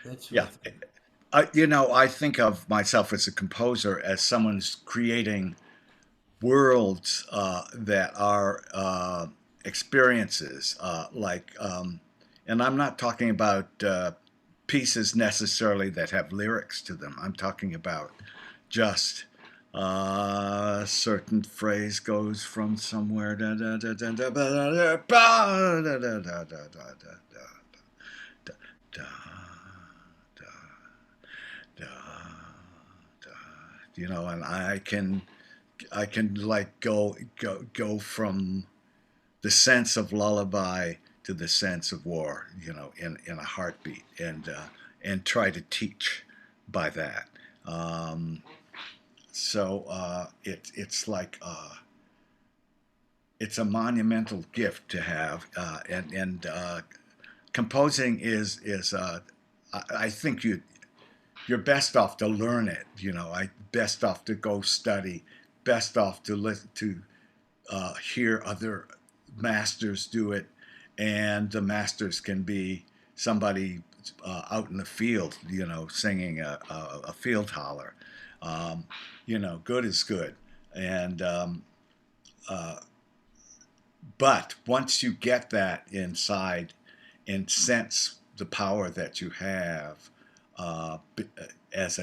That's what I yeah. think. I think of myself as a composer as someone's creating worlds that are experiences and I'm not talking about pieces necessarily that have lyrics to them. I'm talking about just a certain phrase goes from somewhere da, da, da, da, da, ba, da, ba, da, da, da, da, da, da, da, da, da, da, da, and I can like go from the sense of lullaby to the sense of war, in a heartbeat, and try to teach by that. Um, So it's like it's a monumental gift to have, and composing is I think you're best off to learn it. You know, I best off to go study, best off to listen to hear other masters do it, and the masters can be somebody out in the field, you know, singing a field holler. Um, you know, good is good, and uh, but once you get that inside and sense the power that you have as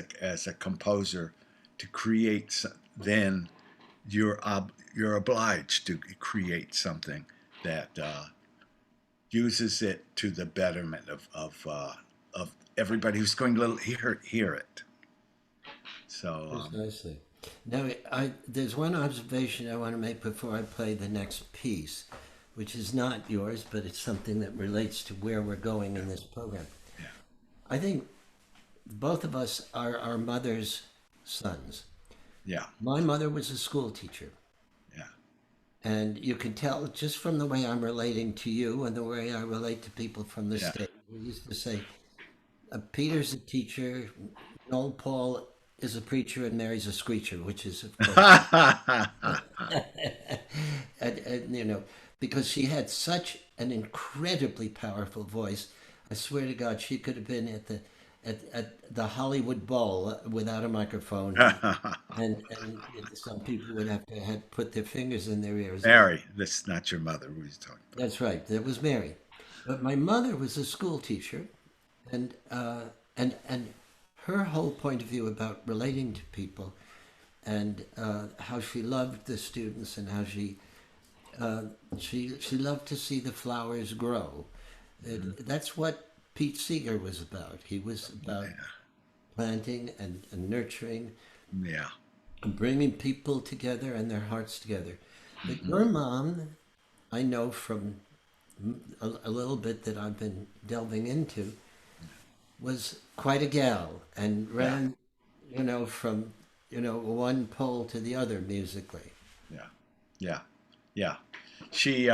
a composer to create, then you're obliged to create something that uses it to the betterment of everybody who's going to hear it. So Precisely. Now, there's one observation I want to make before I play the next piece, which is not yours, but it's something that relates to where we're going in this program. yeah, I think both of us are our mother's sons. yeah, My mother was a school teacher, yeah, and you can tell just from the way I'm relating to you and the way I relate to people from the yeah. state. We used to say, Peter's a teacher, Noel Paul is a preacher, and Mary's a screecher, which is, of course, and, you know, because she had such an incredibly powerful voice. I swear to God, she could have been at the Hollywood Bowl without a microphone, and some people would have to had put their fingers in their ears. Mary, that's not your mother. Who he's talking about? That's right. That was Mary, but my mother was a school teacher, and and her whole point of view about relating to people, and how she loved the students, and how she loved to see the flowers grow. That's what Pete Seeger was about. He was about planting and nurturing Yeah, and bringing people together and their hearts together. But hmm your mom, I know from a little bit that I've been delving into, was quite a gal and yeah, ran, from, one pole to the other musically. yeah, yeah, yeah. She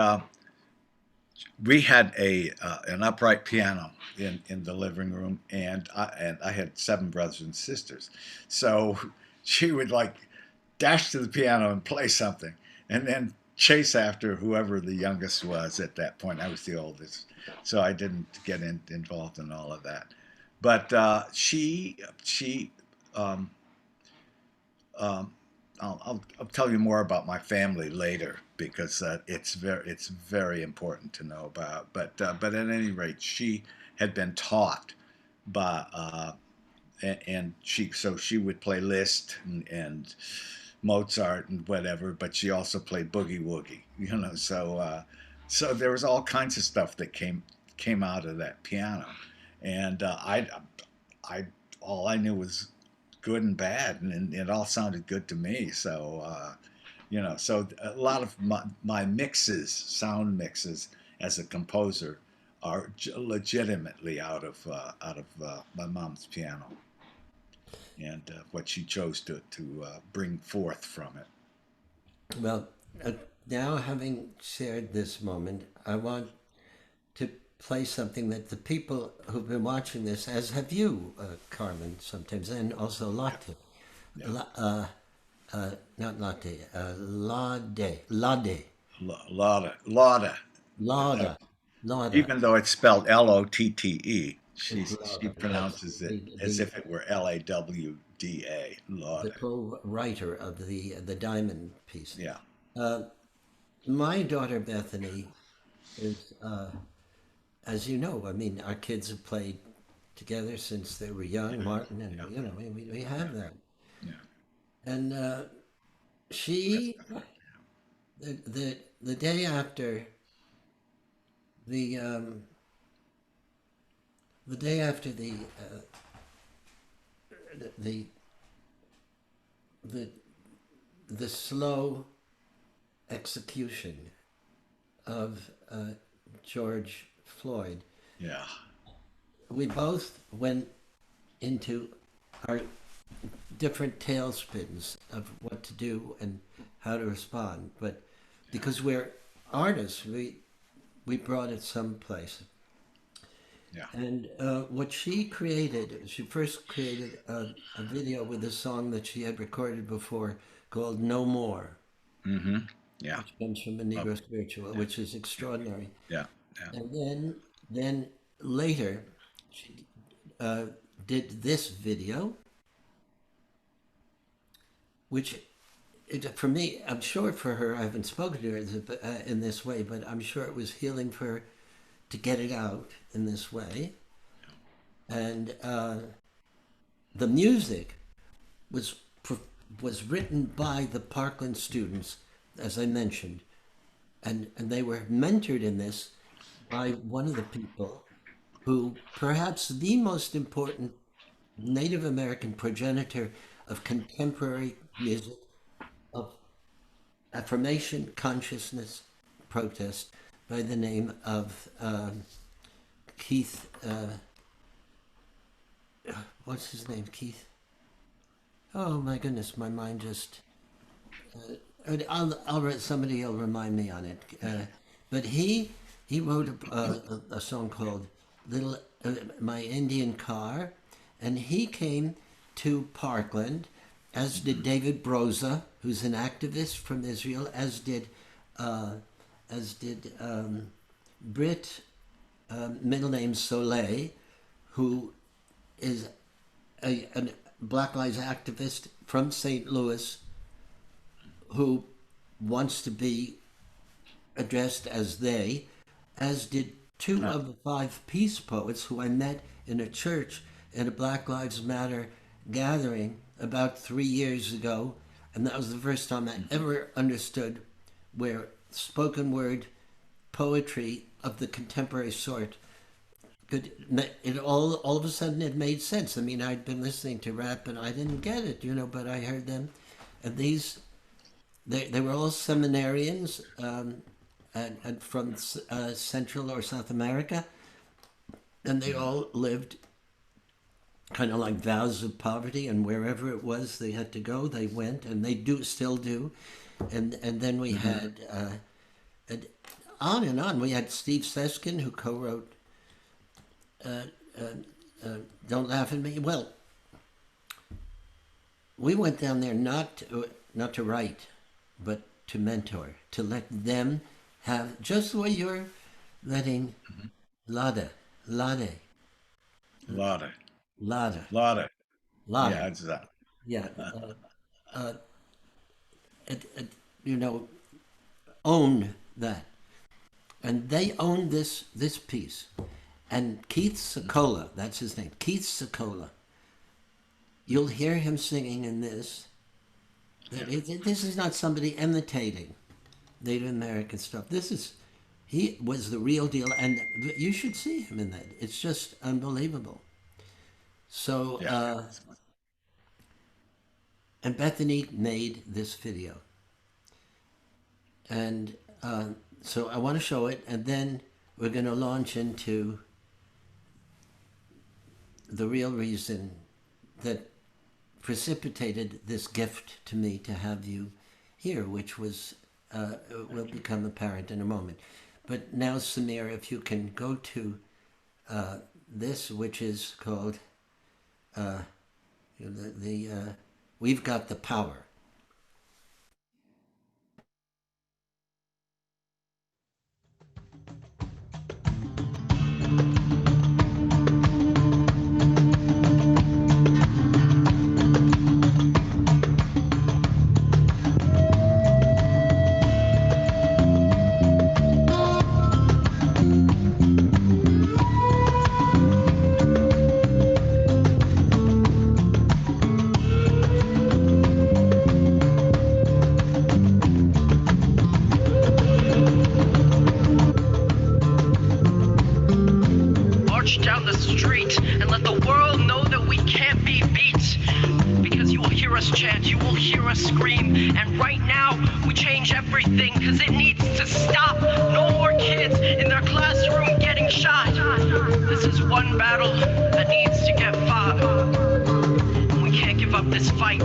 we had a an upright piano in the living room, and I had seven brothers and sisters, so she would like dash to the piano and play something, and then chase after whoever the youngest was at that point. I was the oldest, so I didn't get involved in all of that. But she um, um, I'll tell you more about my family later because it's very important to know about. But at any rate, she had been taught by and she would play Liszt and Mozart and whatever, but she also played boogie woogie, you know. So there was all kinds of stuff that came out of that piano, and I all I knew was good and bad, and it all sounded good to me. So you know, so a lot of my mixes, sound mixes, as a composer, are legitimately out of my mom's piano and what she chose to bring forth from it. Well, uh, now having shared this moment, I want to play something that the people who've been watching this, as have you, Carmen, sometimes, and also Yeah, Latte, yeah. La, not Latte, Lade, Lauda. Uh, Lada, Lada. even though it's spelled Lotte, It's she Lada. Yes, pronounces it as if it were Lawda. the Lauda. co-writer of the Diamond piece. Yeah, Uh, my daughter Bethany is, as you know, I mean, our kids have played together since they were young, Martin, and yeah, we have that. yeah. And she, the day after the the day after the the the slow execution of George Floyd, Yeah. we both went into our different tailspins of what to do and how to respond. But because we're artists, we brought it someplace. Yeah. And what she created, she first created a video with a song that she had recorded before called "No More," Mm-hmm. Yeah. which comes from a Negro spiritual, which is extraordinary. Yeah. Yeah. And then later, she did this video, which for me, I'm sure for her, I haven't spoken to her in this way, but I'm sure it was healing for her to get it out in this way. And the music was written by the Parkland students, as I mentioned, and they were mentored in this by one of the people who, perhaps the most important Native American progenitor of contemporary music, of affirmation, consciousness, protest, by the name of Keith. What's his name? Keith. Oh my goodness, my mind just. Somebody will remind me on it. But he wrote a song called "Little My Indian Car," and he came to Parkland, as did David Broza, who's an activist from Israel, as did Britt, middle name Soleil, who is a Black Lives activist from St. Louis, who wants to be addressed as they, as did two of the 5 peace poets who I met in a church at a Black Lives Matter gathering about 3 years ago. And that was the first time I ever understood where spoken word poetry of the contemporary sort could, it all of a sudden it made sense. I mean, I'd been listening to rap and I didn't get it, but I heard them. And these, they were all seminarians and from Central or South America. And they all lived kind of like vows of poverty, and wherever it was they had to go, they went, and they still do. And then we had, and on and on, we had Steve Seskin, who co-wrote Don't Laugh at Me. Well, we went down there not to write, but to mentor, to let them have, just the way you're letting Lade. Yeah, it's that. Yeah, own that, and they own this piece. And Keith Secola, that's his name, Keith Secola. You'll hear him singing in this. This is not somebody imitating Native American stuff. He was the real deal, and you should see him in that. It's just unbelievable. So, and Bethany made this video. And so I want to show it, and then we're going to launch into the real reason that precipitated this gift to me to have you here, which was will become apparent in a moment. But now, Samir, if you can go to this, which is called We've Got the Power. This fight.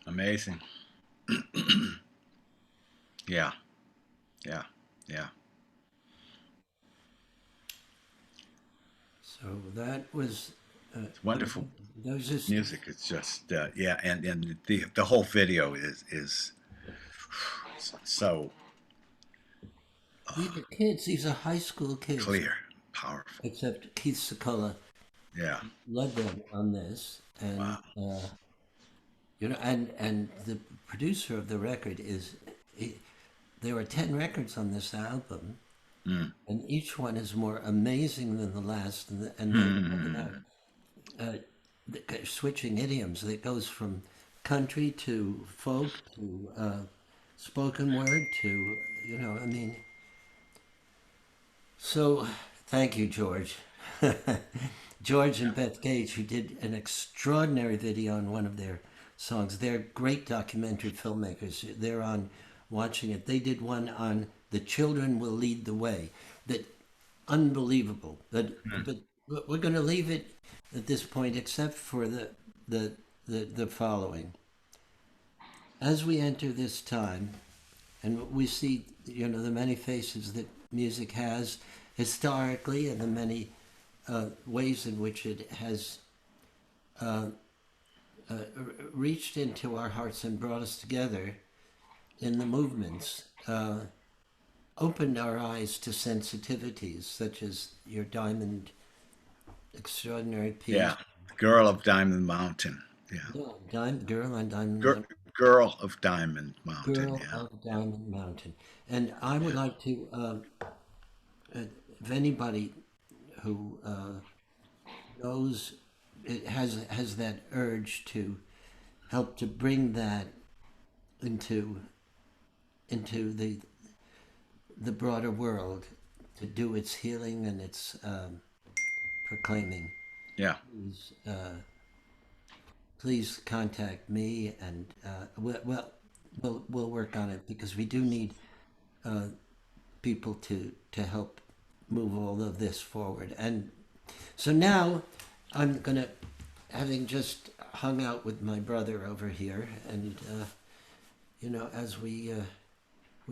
Amazing. Yeah, yeah, yeah. So that was, It's wonderful that was just, music. It's just yeah, and the whole video is so these are kids, these are high school kids, clear, powerful. except Keith Sakala Yeah. led them on this. And, Wow. and the producer of the record he, there are 10 records on this album, Mm. and each one is more amazing than the last. And they talk about Mm. switching idioms that goes from country to folk to spoken word to, I mean, so thank you, George. George and Beth Gage, who did an extraordinary video on one of their songs. They're great documentary filmmakers. They're on watching it. They did one on The Children Will Lead the Way. That unbelievable. But we're going to leave it at this point, except for the following. As we enter this time, and we see, the many faces that music has historically, and the many ways in which it has reached into our hearts and brought us together in the movements, opened our eyes to sensitivities such as your Diamond extraordinary piece. Yeah. Girl of Diamond Mountain. Yeah. Yeah, Girl on Diamond Gir Mountain. Girl of Diamond Mountain. Girl Yeah. of Diamond Mountain. And I would Yeah. like to, if anybody who knows it has that urge to help to bring that into the broader world, to do its healing and its proclaiming. Yeah. Please, please contact me, and we'll work on it, because we do need people to help move all of this forward. And so now I'm gonna, having just hung out with my brother over here, and as we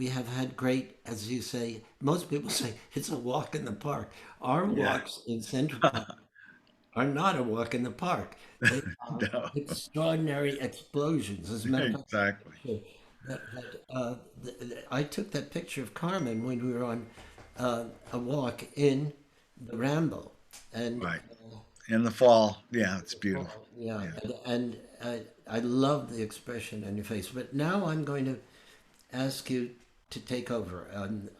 have had great, as you say, most people say it's a walk in the park. Our Yeah. walks in Central Park are not a walk in the park. They are No. extraordinary explosions. As a matter of fact, Exactly. sure, I took that picture of Carmen when we were on a walk in the Ramble, and Right. In the fall. Yeah, it's beautiful. yeah, Yeah. I love the expression on your face. But now I'm going to ask you to take over.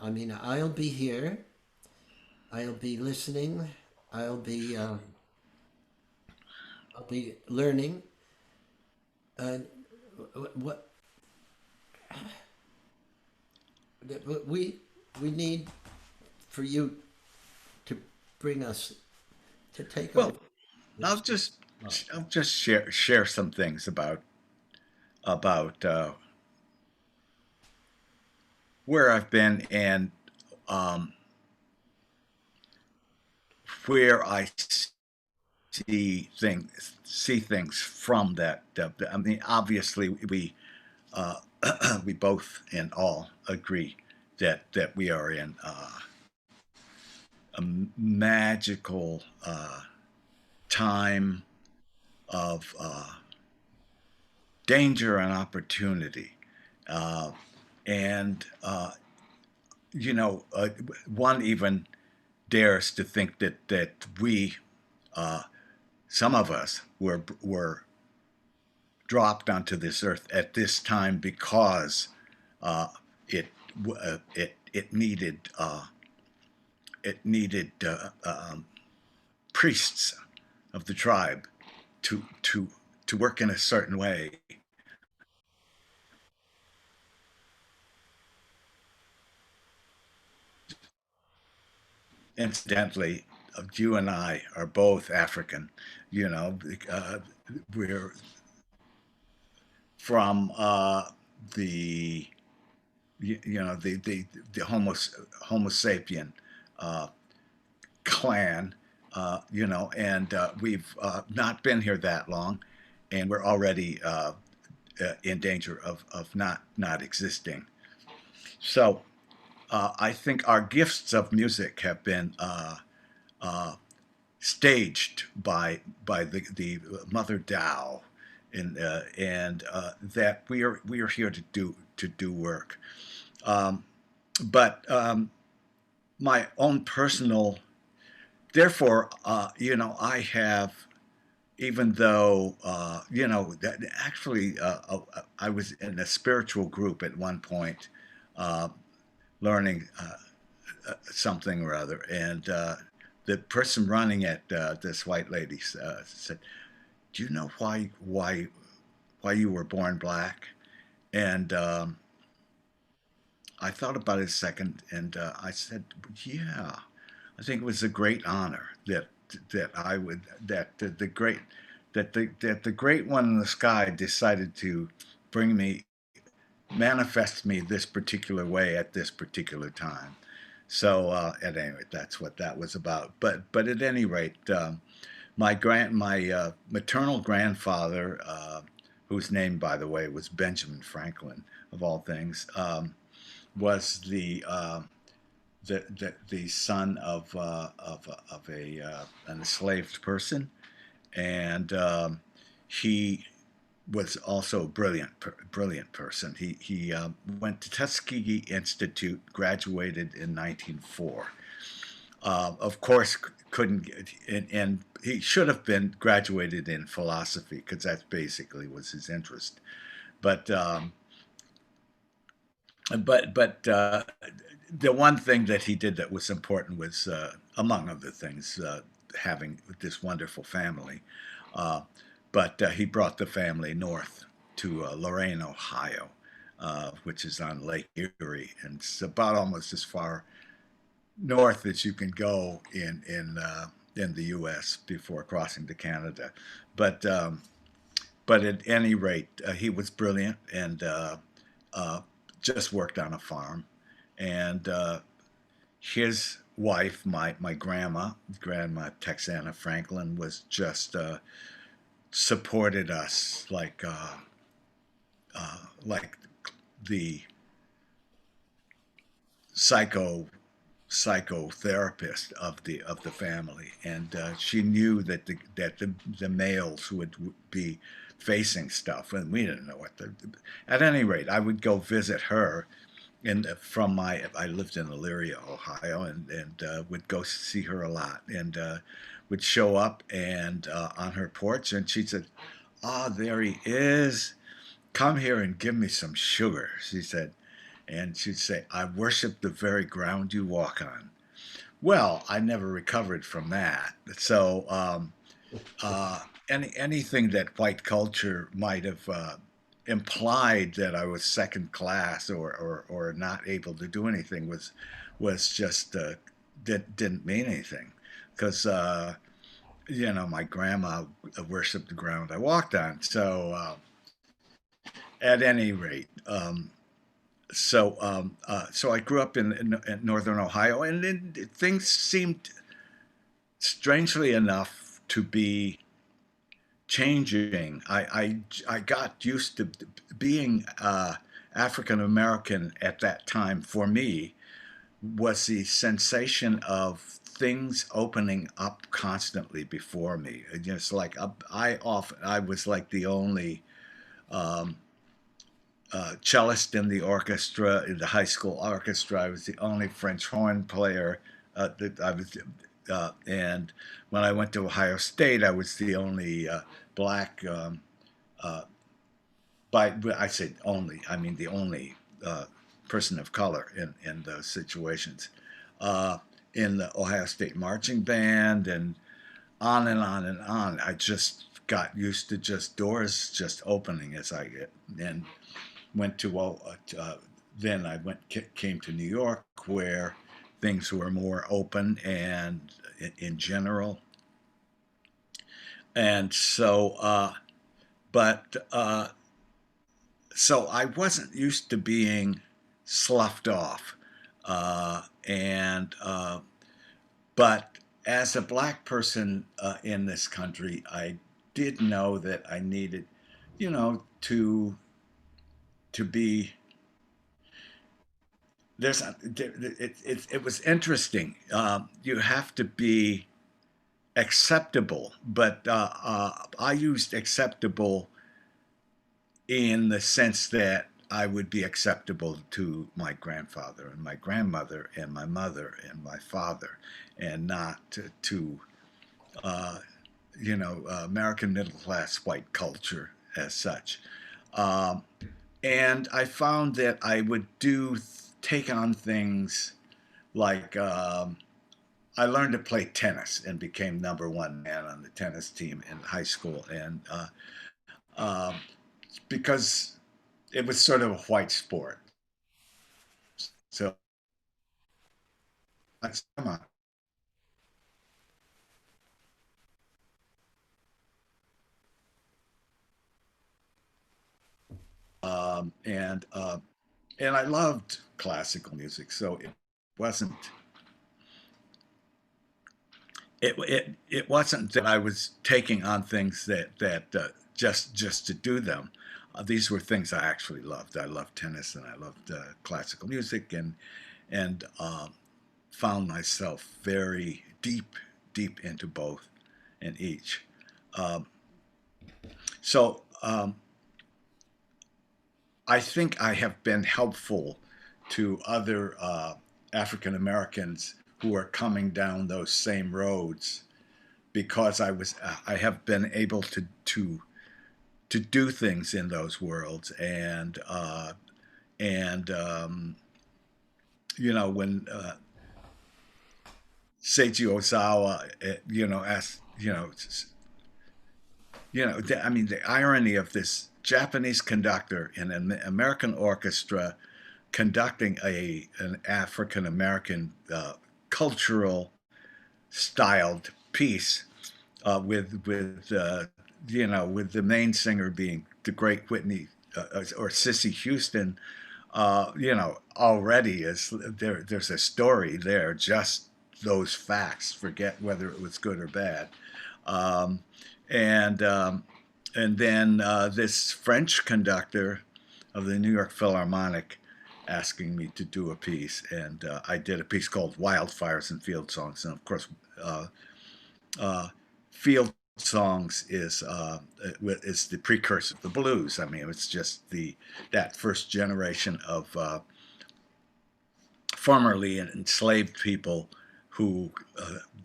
I mean, I'll be here. I'll be listening. I'll be uh, I'll be learning. And what we need for you to bring us to take over. Well, I'll just I'll just share some things about where I've been and um, where I see things from that. I mean, obviously, uh, we both and all agree that we are in a magical time of danger and opportunity. Uh, and, one even dares to think that we, some of us, were dropped onto this earth at this time because uh, it it needed priests of the tribe to work in a certain way. Incidentally, you and I are both African. You know, we're from the the Homo sapien uh, clan. And we've not been here that long, and we're already in danger of not existing. So I think our gifts of music have been uh, staged by the Mother Tao, and that we are here to do work. Um, but my own personal, therefore, I have, even though that actually I was in a spiritual group at one point, uh, learning something or other, and the person running it, this white lady, said, "Do you know why you were born black?" And I thought about it a second, and I said, "Yeah, I think it was a great honor that I would that the great that the great one in the sky decided to bring me manifest me this particular way at this particular time." So at any rate, that's what that was about. But at any rate, my maternal grandfather, whose name, by the way, was Benjamin Franklin, of all things, was the son of a an enslaved person, and he was also a brilliant person. He went to Tuskegee Institute, graduated in 1904. Of course, couldn't get, and he should have been graduated in philosophy because that basically was his interest. But but the one thing that he did that was important was, among other things, having this wonderful family. Uh, but he brought the family north to Lorain, Ohio, which is on Lake Erie, and it's about almost as far north as you can go in the U.S. before crossing to Canada. But but at any rate, he was brilliant and uh, just worked on a farm, and his wife, my grandma Texana Franklin, was just supported us like the psycho psychotherapist of the family, and she knew that the males would be facing stuff, and we didn't know what. At any rate, I would go visit her, and from my I lived in Elyria, Ohio, and would go see her a lot, and would show up and on her porch, and she said, "Ah, there he is. Come here and give me some sugar," she said. And she'd say, "I worship the very ground you walk on." Well, I never recovered from that. So anything that white culture might have implied that I was second class or not able to do anything was just didn't mean anything, because my grandma worshipped the ground I walked on. So at any rate, so I grew up in northern Ohio, and then things seemed, strangely enough, to be changing. I got used to being African American at that time. For me, was the sensation of things opening up constantly before me. Just like I was like the only um, cellist in the orchestra, in the high school orchestra. I was the only French horn player. That I was, and when I went to Ohio State, I was the only black. By I say only, I mean the only person of color in those situations. Uh, in the Ohio State marching band, and on and on and on. I just got used to just doors just opening as I get and went to then I came to New York, where things were more open and in general, and but so I wasn't used to being sloughed off, and but as a black person in this country, I did know that I needed, to to be it was interesting. You have to be acceptable, but I used acceptable in the sense that I would be acceptable to my grandfather and my grandmother and my mother and my father, and not to uh, American middle class white culture as such. Um, and I found that I would take on things like I learned to play tennis and became number one man on the tennis team in high school, and uh, because it was sort of a white sport. So come on. Um, and uh, and I loved classical music, so wasn't it wasn't that I was taking on things that just to do them. These were things I actually loved. I loved tennis and I loved classical music, and found myself very deep into both and each. Um, so I think I have been helpful to other African Americans who are coming down those same roads because I have been able to do things in those worlds, and when Seiji Ozawa asked I mean, the irony of this Japanese conductor in an American orchestra conducting an African American cultural styled piece with the main singer being the great Whitney or Cissy Houston. Already there's a story there. Just those facts. Forget whether it was good or bad. Um, and and then this French conductor of the New York Philharmonic asking me to do a piece, and I did a piece called Wildfires and Field Songs, and of course, uh, field songs is the precursor of the blues. I mean, it's just that first generation of formerly enslaved people who,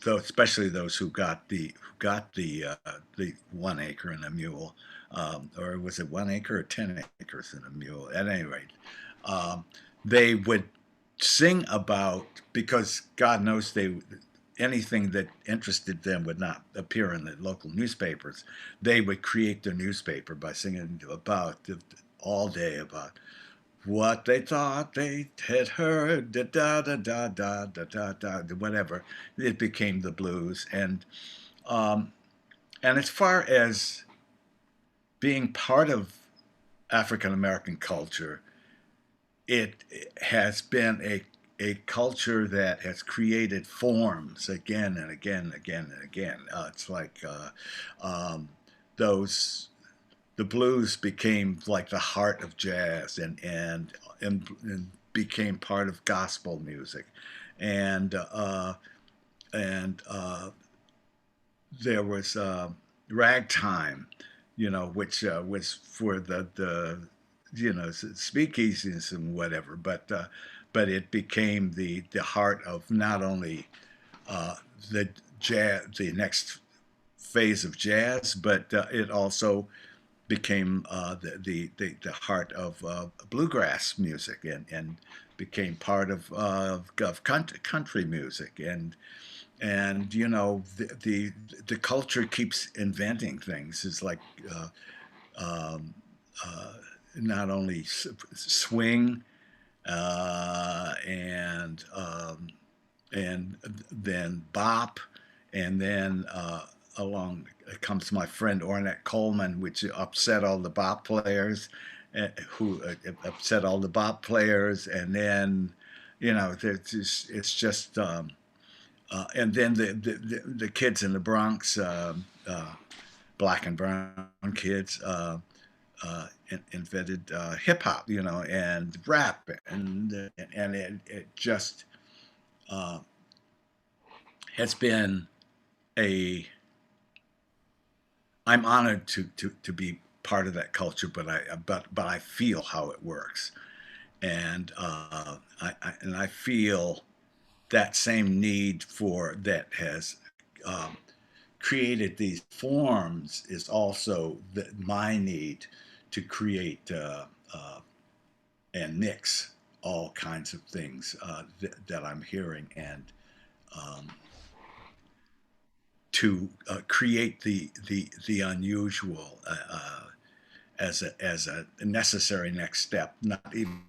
especially those who got the 1 acre and a mule, or was it 1 acre or 10 acres and a mule? At any rate, um, they would sing about because God knows anything that interested them would not appear in the local newspapers. They would create their newspaper by singing about all day about what they thought they had heard, da da da da da da da da, whatever. It became the blues, um, and as far as being part of African American culture, it has been a culture that has created forms again and again and again and again. It's like um, those the blues became like the heart of jazz and became part of gospel music, and and there was ragtime, which was for the speakeasies and whatever, but it became the heart of not only the jazz, the next phase of jazz, but it also became the heart of bluegrass music and became part of country music and the culture keeps inventing things. It's like um, uh, not only swing and then bop, and then along comes my friend Ornette Coleman, which upset all the bop players, who upset all the bop players, and then it's just and then the kids in the Bronx, black and brown kids. invented hip hop, and rap, and it just uh, has been a. I'm honored to be part of that culture, but I feel how it works, and I feel that same need for that has um, created these forms is also my need to create and mix all kinds of things that I'm hearing, and um, to create the unusual as a necessary next step, not even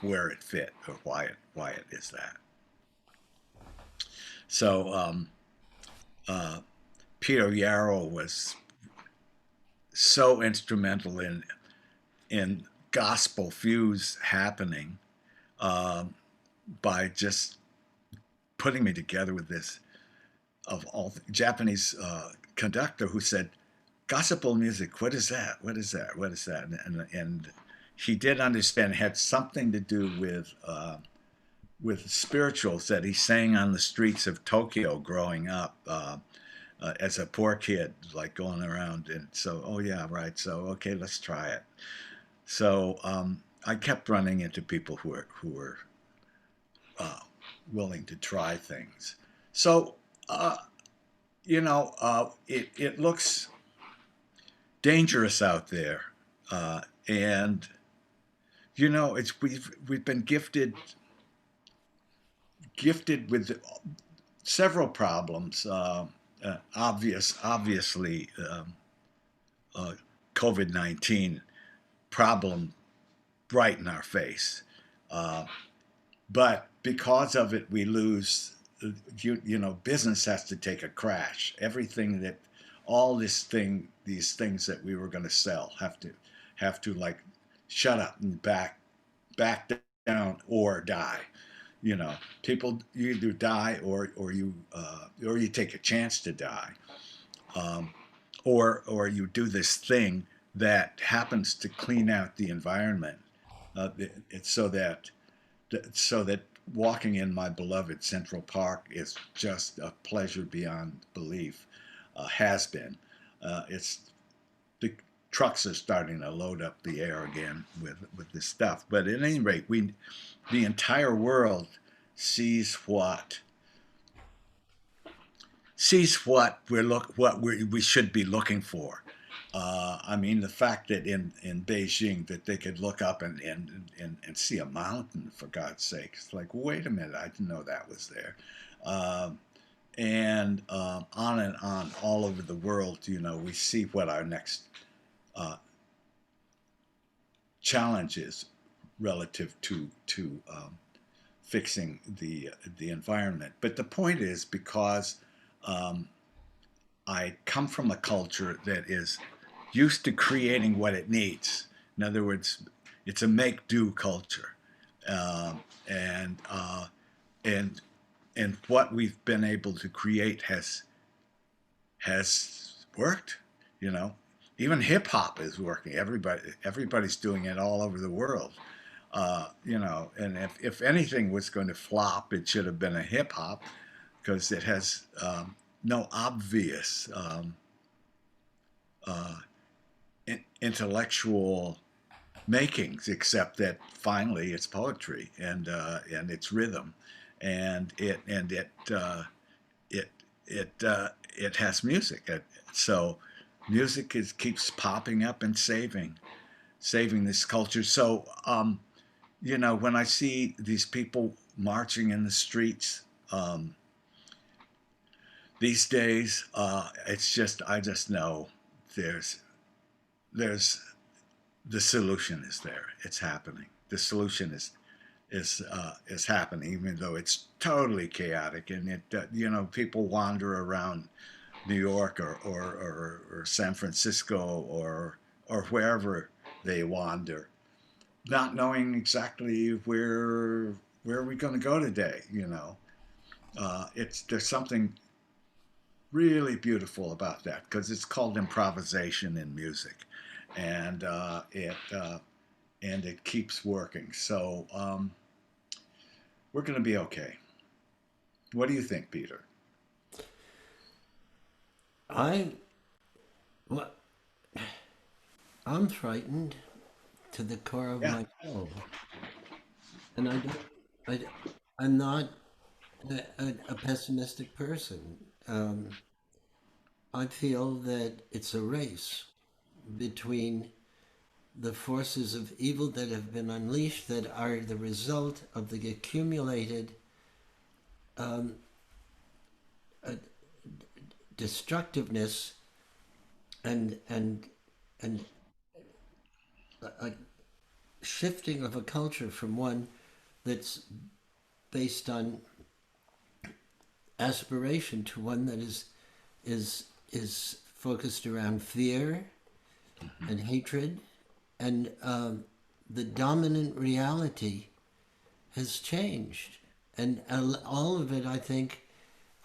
where it fit or why it is that. So uh, Peter Yarrow was so instrumental in gospel fuse happening um, by just putting me together with this of all Japanese conductor who said, "Gospel music, what is that? What is that? What is that?" And he did understand it had something to do with spirituals that he sang on the streets of Tokyo growing up. As a poor kid, like going around, and so, oh yeah, right. So okay, let's try it. So I kept running into people who were uh, willing to try things. So uh, it looks dangerous out there, and it's we've been gifted with several problems. Obviously, uh, COVID-19 problem right in our face. Uh, but because of it, we lose. Business has to take a crash. Everything that, these things that we were going to sell have to like shut up and back down or die. People, you either die or you take a chance to die, um, or you do this thing that happens to clean out the environment. It's so that walking in my beloved Central Park is just a pleasure beyond belief. Has been. It's the trucks are starting to load up the air again with this stuff. But at any rate, the entire world sees what we should be looking for. I mean, the fact that in Beijing that they could look up and see a mountain, for God's sake, it's like, wait a minute, I didn't know that was there. Um, and on and on, all over the world, we see what our next uh, challenge is relative to fixing the environment. But the point is, because um, I come from a culture that is used to creating what it needs. In other words, it's a make-do culture, um, and and and what we've been able to create has worked. You know, even hip hop is working. Everybody's doing it all over the world. And if anything was going to flop, it should have been a hip hop because it has no obvious uh, intellectual makings, except that finally it's poetry and it's rhythm, and it it has music. So music keeps popping up and saving this culture. So when I see these people marching in the streets these days, I just know there's there's the solution is there. It's happening. The solution is happening, even though it's totally chaotic. And people wander around New York or San Francisco or wherever they wander, not knowing exactly where are we going to go today. It's there's something really beautiful about that because it's called improvisation in music, and it keeps working. So we're going to be okay. What do you think, Peter? I, well, I'm frightened to the core of Yeah. my soul, and I don't. I, I'm not a pessimistic person. I feel that it's a race between the forces of evil that have been unleashed that are the result of the accumulated uh, destructiveness and a shifting of a culture from one that's based on aspiration to one that is is focused around fear and hatred, and the dominant reality has changed, and all of it. I think.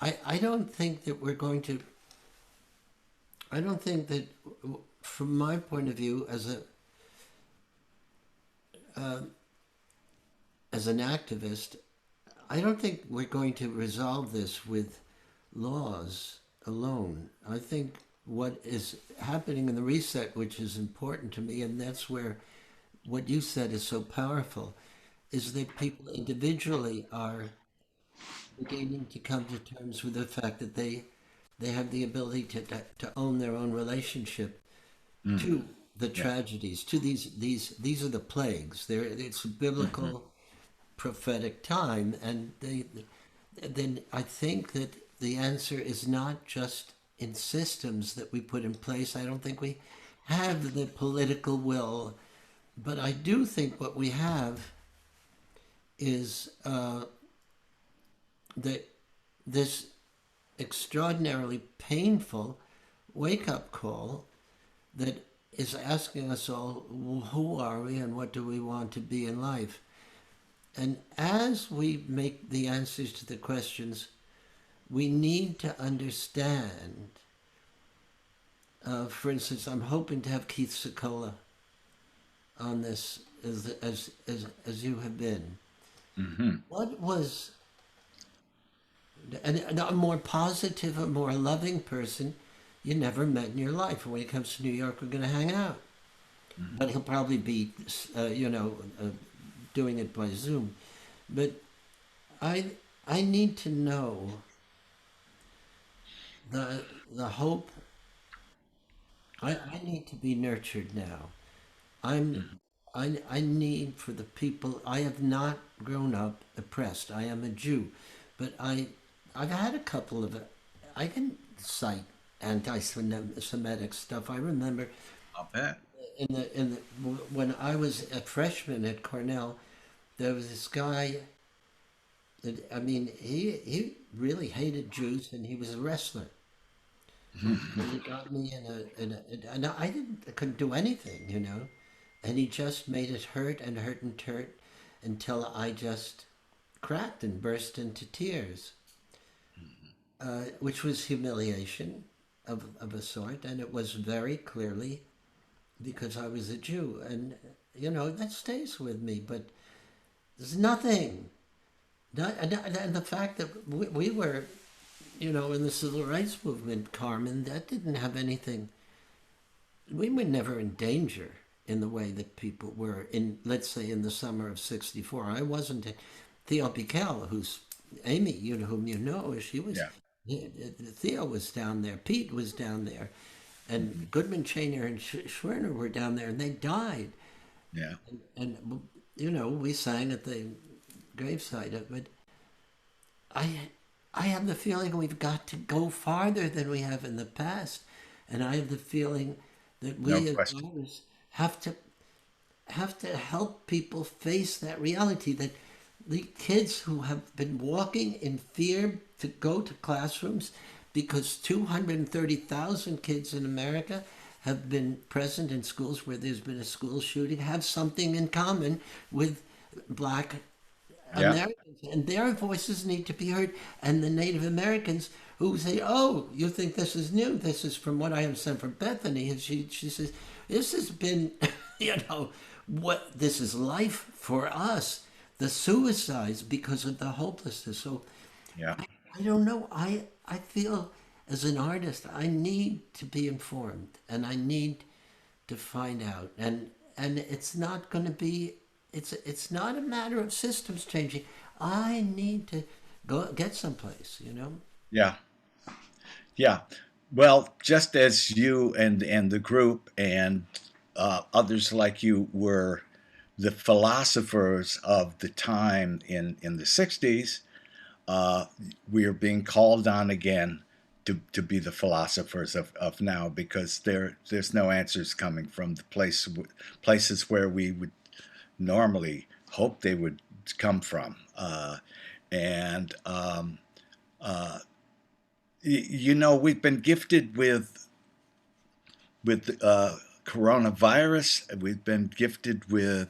I don't think that we're going to. I don't think that, from my point of view, as an activist, I don't think we're going to resolve this with laws alone. I think what is happening in the reset, which is important to me, and that's where what you said is so powerful, is that people individually are beginning to come to terms with the fact that they have the ability to own their own relationship to the Yeah. tragedies, to these are the plagues. There, it's a biblical prophetic time, and then I think that the answer is not just in systems that we put in place. I don't think we have the political will, but I do think what we have is that this extraordinarily painful wake up call that is asking us all, who are we and what do we want to be in life? And as we make the answers to the questions, we need to understand. For instance, I'm hoping to have Keith Secola on this as you have been. Hmm. What was a more positive, a more loving person you never met in your life? When he comes to New York, we're going to hang out. But he'll probably be, doing it by Zoom. But I, I need to know the hope. I need to be nurtured now. I'm I need for the people. I have not grown up oppressed. I am a Jew, but I've had a couple of. I can cite anti-Semitic stuff. I remember I'll bet. in the when I was a freshman at Cornell, there was this guy that, I mean, he really hated Jews, and he was a wrestler. He got me and I couldn't do anything, and he just made it hurt and hurt and hurt until I just cracked and burst into tears, which was humiliation of a sort, and it was very clearly because I was a Jew, and that stays with me. But there's nothing, and the fact that we were, in the civil rights movement, Carmen, that didn't have anything. We were never in danger in the way that people were in, let's say, in the summer of '64. I wasn't. Theo Piquel, who's Amy, whom you know, she was. Yeah. Theo was down there. Pete was down there, and Goodman, Chainer, and Schwerner were down there, and they died. Yeah. And we sang at the graveside of it. I have the feeling we've got to go farther than we have in the past, and I have the feeling that No we as question. artists have to help people face that reality, that the kids who have been walking in fear to go to classrooms because 230,000 kids in America have been present in schools where there's been a school shooting have something in common with black Yeah. Americans, and their voices need to be heard. And the Native Americans who say, "Oh, you think this is new? This is from what I understand from Bethany." And she says, "This has been, you know, what this is life for us. The suicides because of the hopelessness." So Yeah. I don't know. I feel as an artist, I need to be informed, and I need to find out, and it's not going to be. It's not a matter of systems changing. I need to go get someplace. You know. Yeah. Yeah. Well, just as you and the group and others like you were the philosophers of the time in the 60s, uh, we are being called on again to be the philosophers of now, because there's no answers coming from the places where we would normally hope they would come from. And you know, we've been gifted with coronavirus. We've been gifted with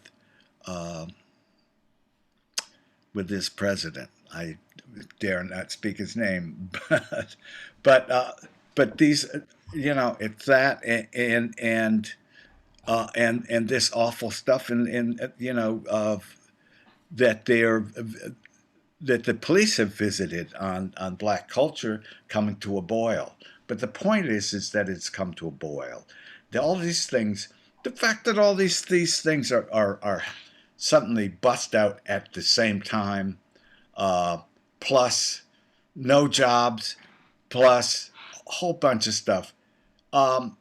this president. I dare not speak his name, but uh, but these, you know, it's that and this awful stuff, and you know, that they're that the police have visited on black culture coming to a boil. But the point is that it's come to a boil. All these things, the fact that all these things are suddenly bust out at the same time, uh, plus no jobs, plus a whole bunch of stuff. Um,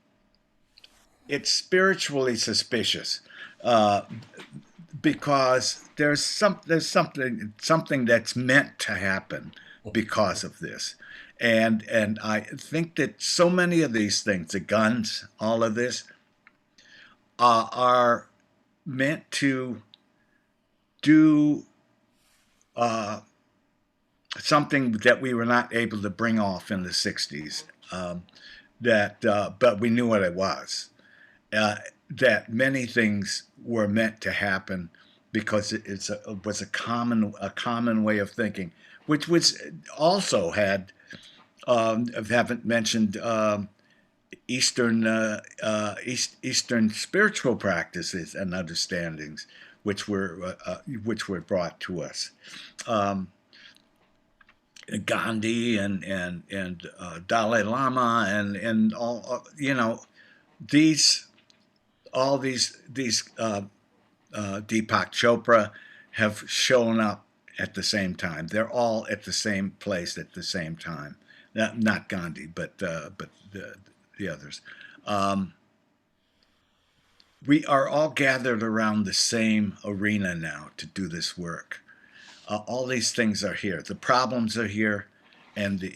it's spiritually suspicious, uh, because there's something that's meant to happen because of this, and I think that so many of these things, the guns, all of this, are meant to do uh, something that we were not able to bring off in the 60s. But we knew what it was. uh, that many things were meant to happen because it was a common way of thinking, which was also had I haven't mentioned Eastern spiritual practices and understandings, which were brought to us. Um, Gandhi and Dalai Lama and all, these these Deepak Chopra have shown up at the same time. They're all at the same place at the same time. Not Gandhi, but the others. Um, we are all gathered around the same arena now to do this work. All these things are here. The problems are here, and the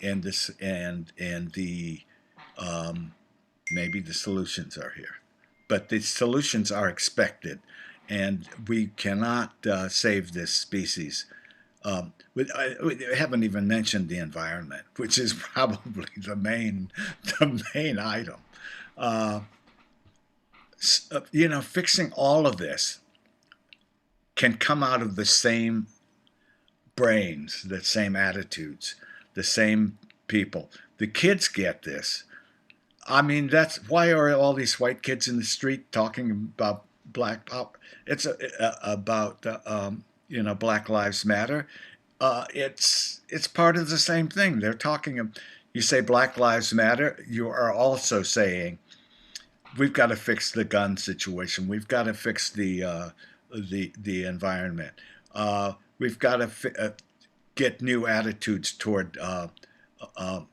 um, maybe the solutions are here. But the solutions are expected, and we cannot save this species. We haven't even mentioned the environment, which is probably the main item. Uh, fixing all of this can come out of the same brains, the same attitudes, the same people. The kids get this. I mean, that's why are all these white kids in the street talking about black power? It's about Black Lives Matter. It's part of the same thing. They're talking. You say Black Lives Matter, you are also saying we've got to fix the gun situation. We've got to fix the environment. We've got to get new attitudes toward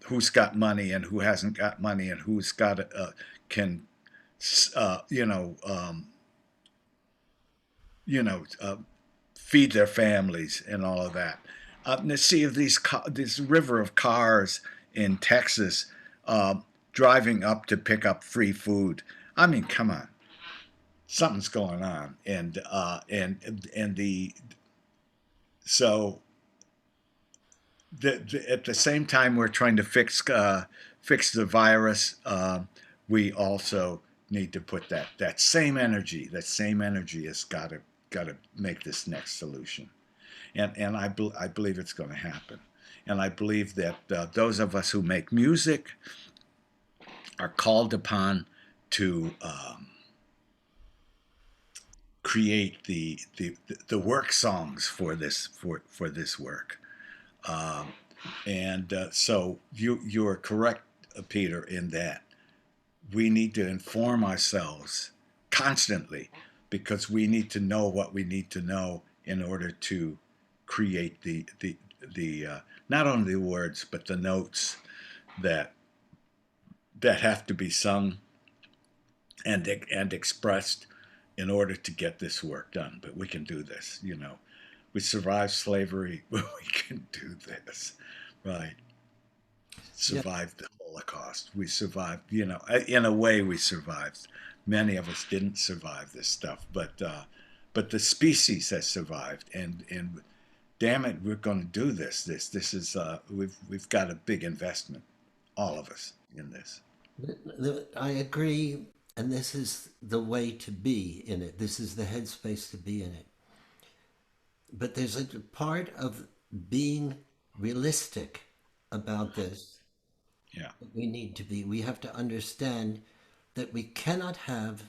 who's got money and who hasn't got money, and who's got can you know you know feed their families and all of that. And see if this river of cars in Texas driving up to pick up free food. I mean, come on, something's going on, and the so at the same time we're trying to fix the virus, we also need to put that same energy. That same energy has got to make this next solution, and I believe it's going to happen. And I believe that those of us who make music are called upon to create the work songs for this work. And so you are correct, Peter, in that we need to inform ourselves constantly because we need to know what we need to know in order to create the not only the words but the notes that have to be sung and expressed in order to get this work done. But we can do this, you know. We survived slavery. We can do this, right? Yeah. Survived the Holocaust. We survived, you know, in a way we survived. Many of us didn't survive this stuff, but the species has survived, and damn it, we're going to do this. This is we've got a big investment, all of us, in this. I agree, and this is the way to be in it. This is the headspace to be in it. But there's a part of being realistic about this Yeah, that we need to be. We have to understand that we cannot have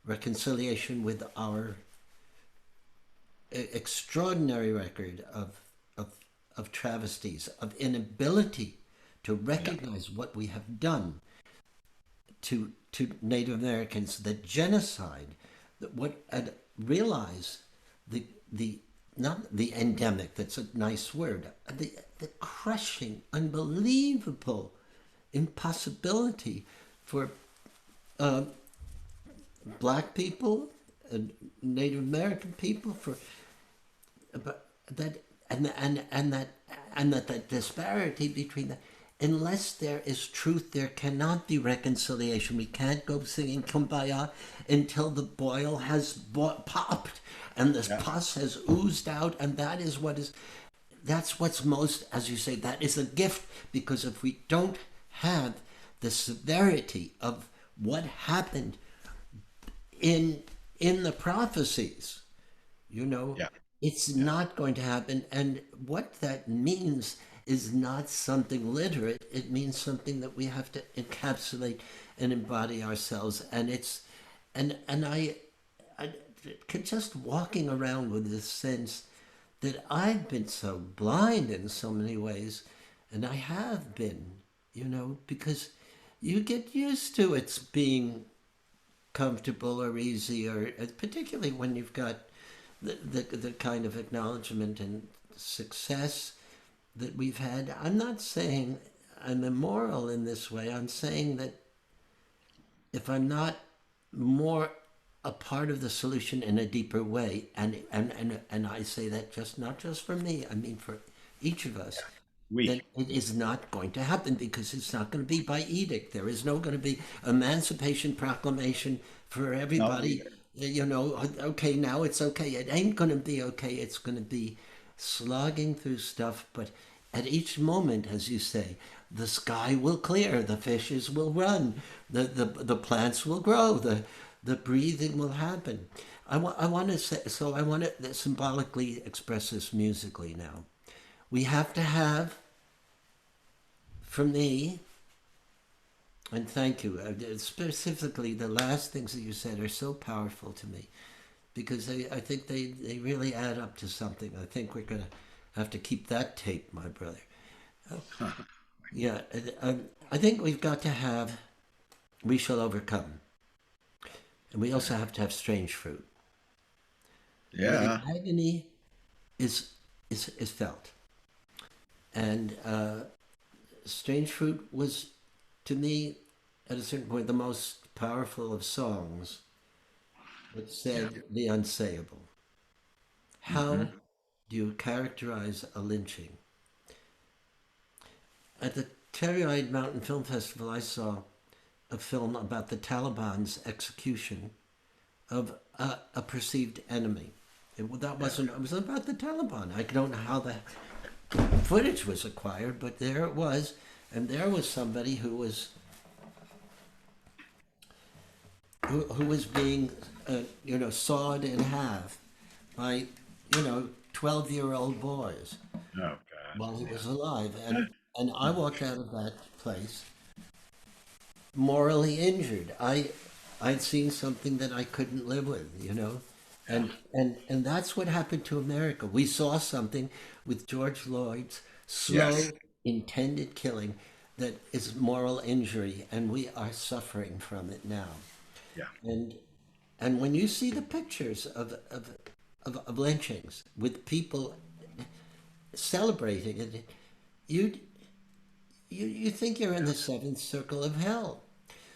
reconciliation with our extraordinary record of travesties, of inability to yeah, recognize what we have done to Native Americans, the genocide, that what and realize the not the endemic, that's a nice word, the crushing, unbelievable impossibility for black people and Native American people for but that that disparity between the unless there is truth, there cannot be reconciliation. We can't go singing kumbaya until the boil has popped and the yeah, pus has oozed out, and that is what is that's what's most, as you say, that is a gift, because if we don't have the severity of what happened in the prophecies, you know, yeah, it's yeah. not going to happen. And what that means is not something literate. It means something that we have to encapsulate and embody ourselves. And it's and I just walking around with this sense that I've been so blind in so many ways, and I have been, you know, because you get used to it being comfortable or easy, or particularly when you've got the kind of acknowledgement and success that we've had. I'm not saying I'm immoral in this way. I'm saying that if I'm not more a part of the solution in a deeper way, and I say that just not just for me, I mean for each of us, then We. it is not going to happen, because it's not going to be by edict. There is no going to be Emancipation Proclamation for No, everybody. You know, okay, now it's okay. It ain't going to be okay. It's going to be slogging through stuff, but at each moment, as you say, the sky will clear, the fishes will run, the plants will grow, the breathing will happen. I want to say, so I want to symbolically express this musically now. We have to have, for me, and thank you, specifically the last things that you said are so powerful to me, because I think they really add up to something. I think we're going to have to keep that tape, my brother. Yeah, I think we've got to have We Shall Overcome. And we also have to have Strange Fruit, where the yeah, agony is felt. And Strange Fruit was, to me, at a certain point, the most powerful of songs that yeah. said the unsayable. Mm-hmm. How do you characterize a lynching? At the Cherry-Eyed Mountain Film Festival, I saw a film about the Taliban's execution of a perceived enemy. That Yeah, wasn't. It was about the Taliban. I don't know how the footage was acquired, but there it was, and there was somebody who was being, sawed in half by, 12-year-old boys. oh while he was alive. And I walked out of that place morally injured. I'd seen something that I couldn't live with, you know. And that's what happened to America. We saw something with George Floyd's slow, Yes. intended killing that is moral injury, and we are suffering from it now. Yeah. And and when you see the pictures of lynchings with people celebrating it, you you think you're in the seventh circle of hell.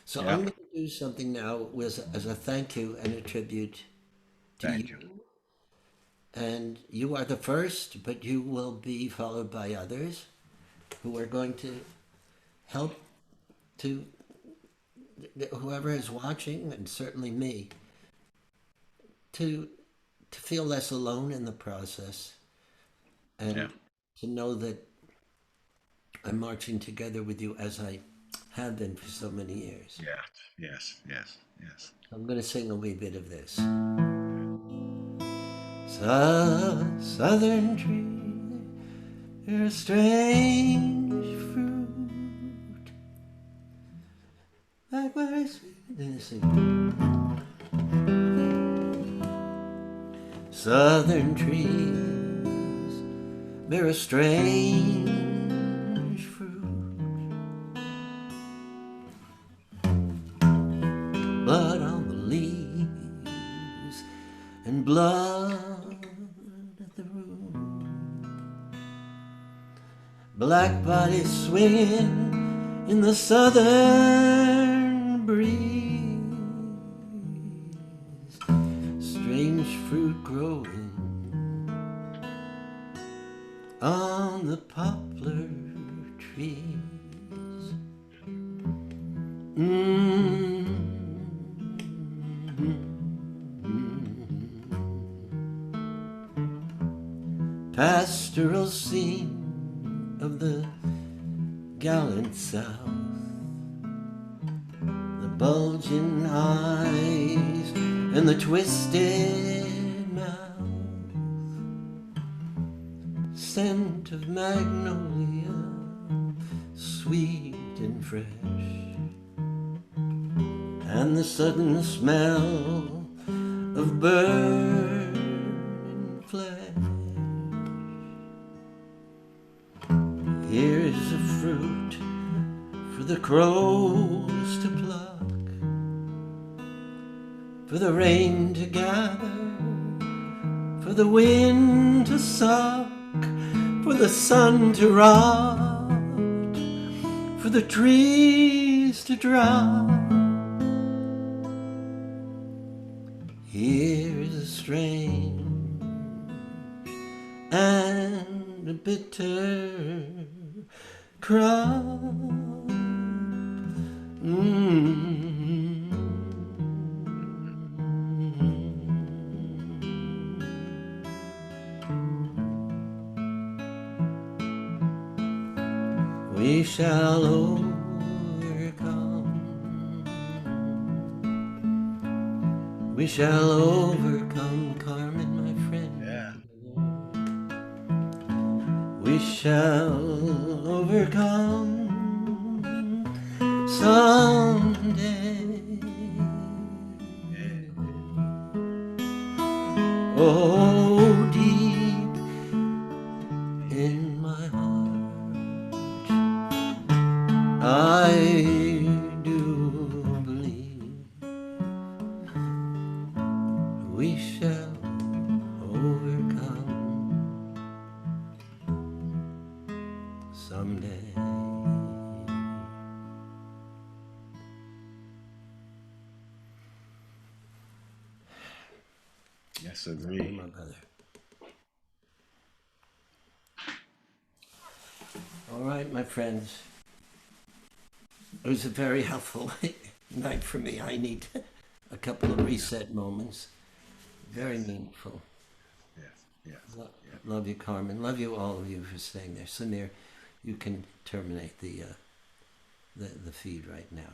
So I'm Yeah. going to do something now as a thank you and a tribute to Thank you. you. And you are the first, but you will be followed by others who are going to help to whoever is watching, and certainly me, to to feel less alone in the process, Yeah. and to know that I'm marching together with you as I have been for so many years. Yeah. Yes. Yes. Yes. I'm going to sing a wee bit of this. Southern tree, you're a strange fruit. Like where I sing. Southern trees bear a strange fruit. Blood on the leaves and blood at the root. Black bodies swinging in the southern breeze. Strange fruit growing on the poplar trees. Pastoral scene of the gallant South, the bulging eyes and the twisted mouth, scent of magnolia, sweet and fresh, and the sudden smell of burning flesh. Here's a fruit for the crows to pluck, for the rain to gather, for the wind to suck, for the sun to rot, for the trees to drop. Here's a strange and a bitter crop. We shall overcome. We shall overcome, Carman, my friend. Yeah. We shall overcome someday. Oh, deep in my heart, I do believe we shall overcome someday. Yes, Oh, agree. my brother. All right, my friends. It was a very helpful night for me. I need a couple of reset moments. Very meaningful. Yes. Yes. Love you, Carmen. Love you, all of you, for staying there. Samir, you can terminate the feed right now.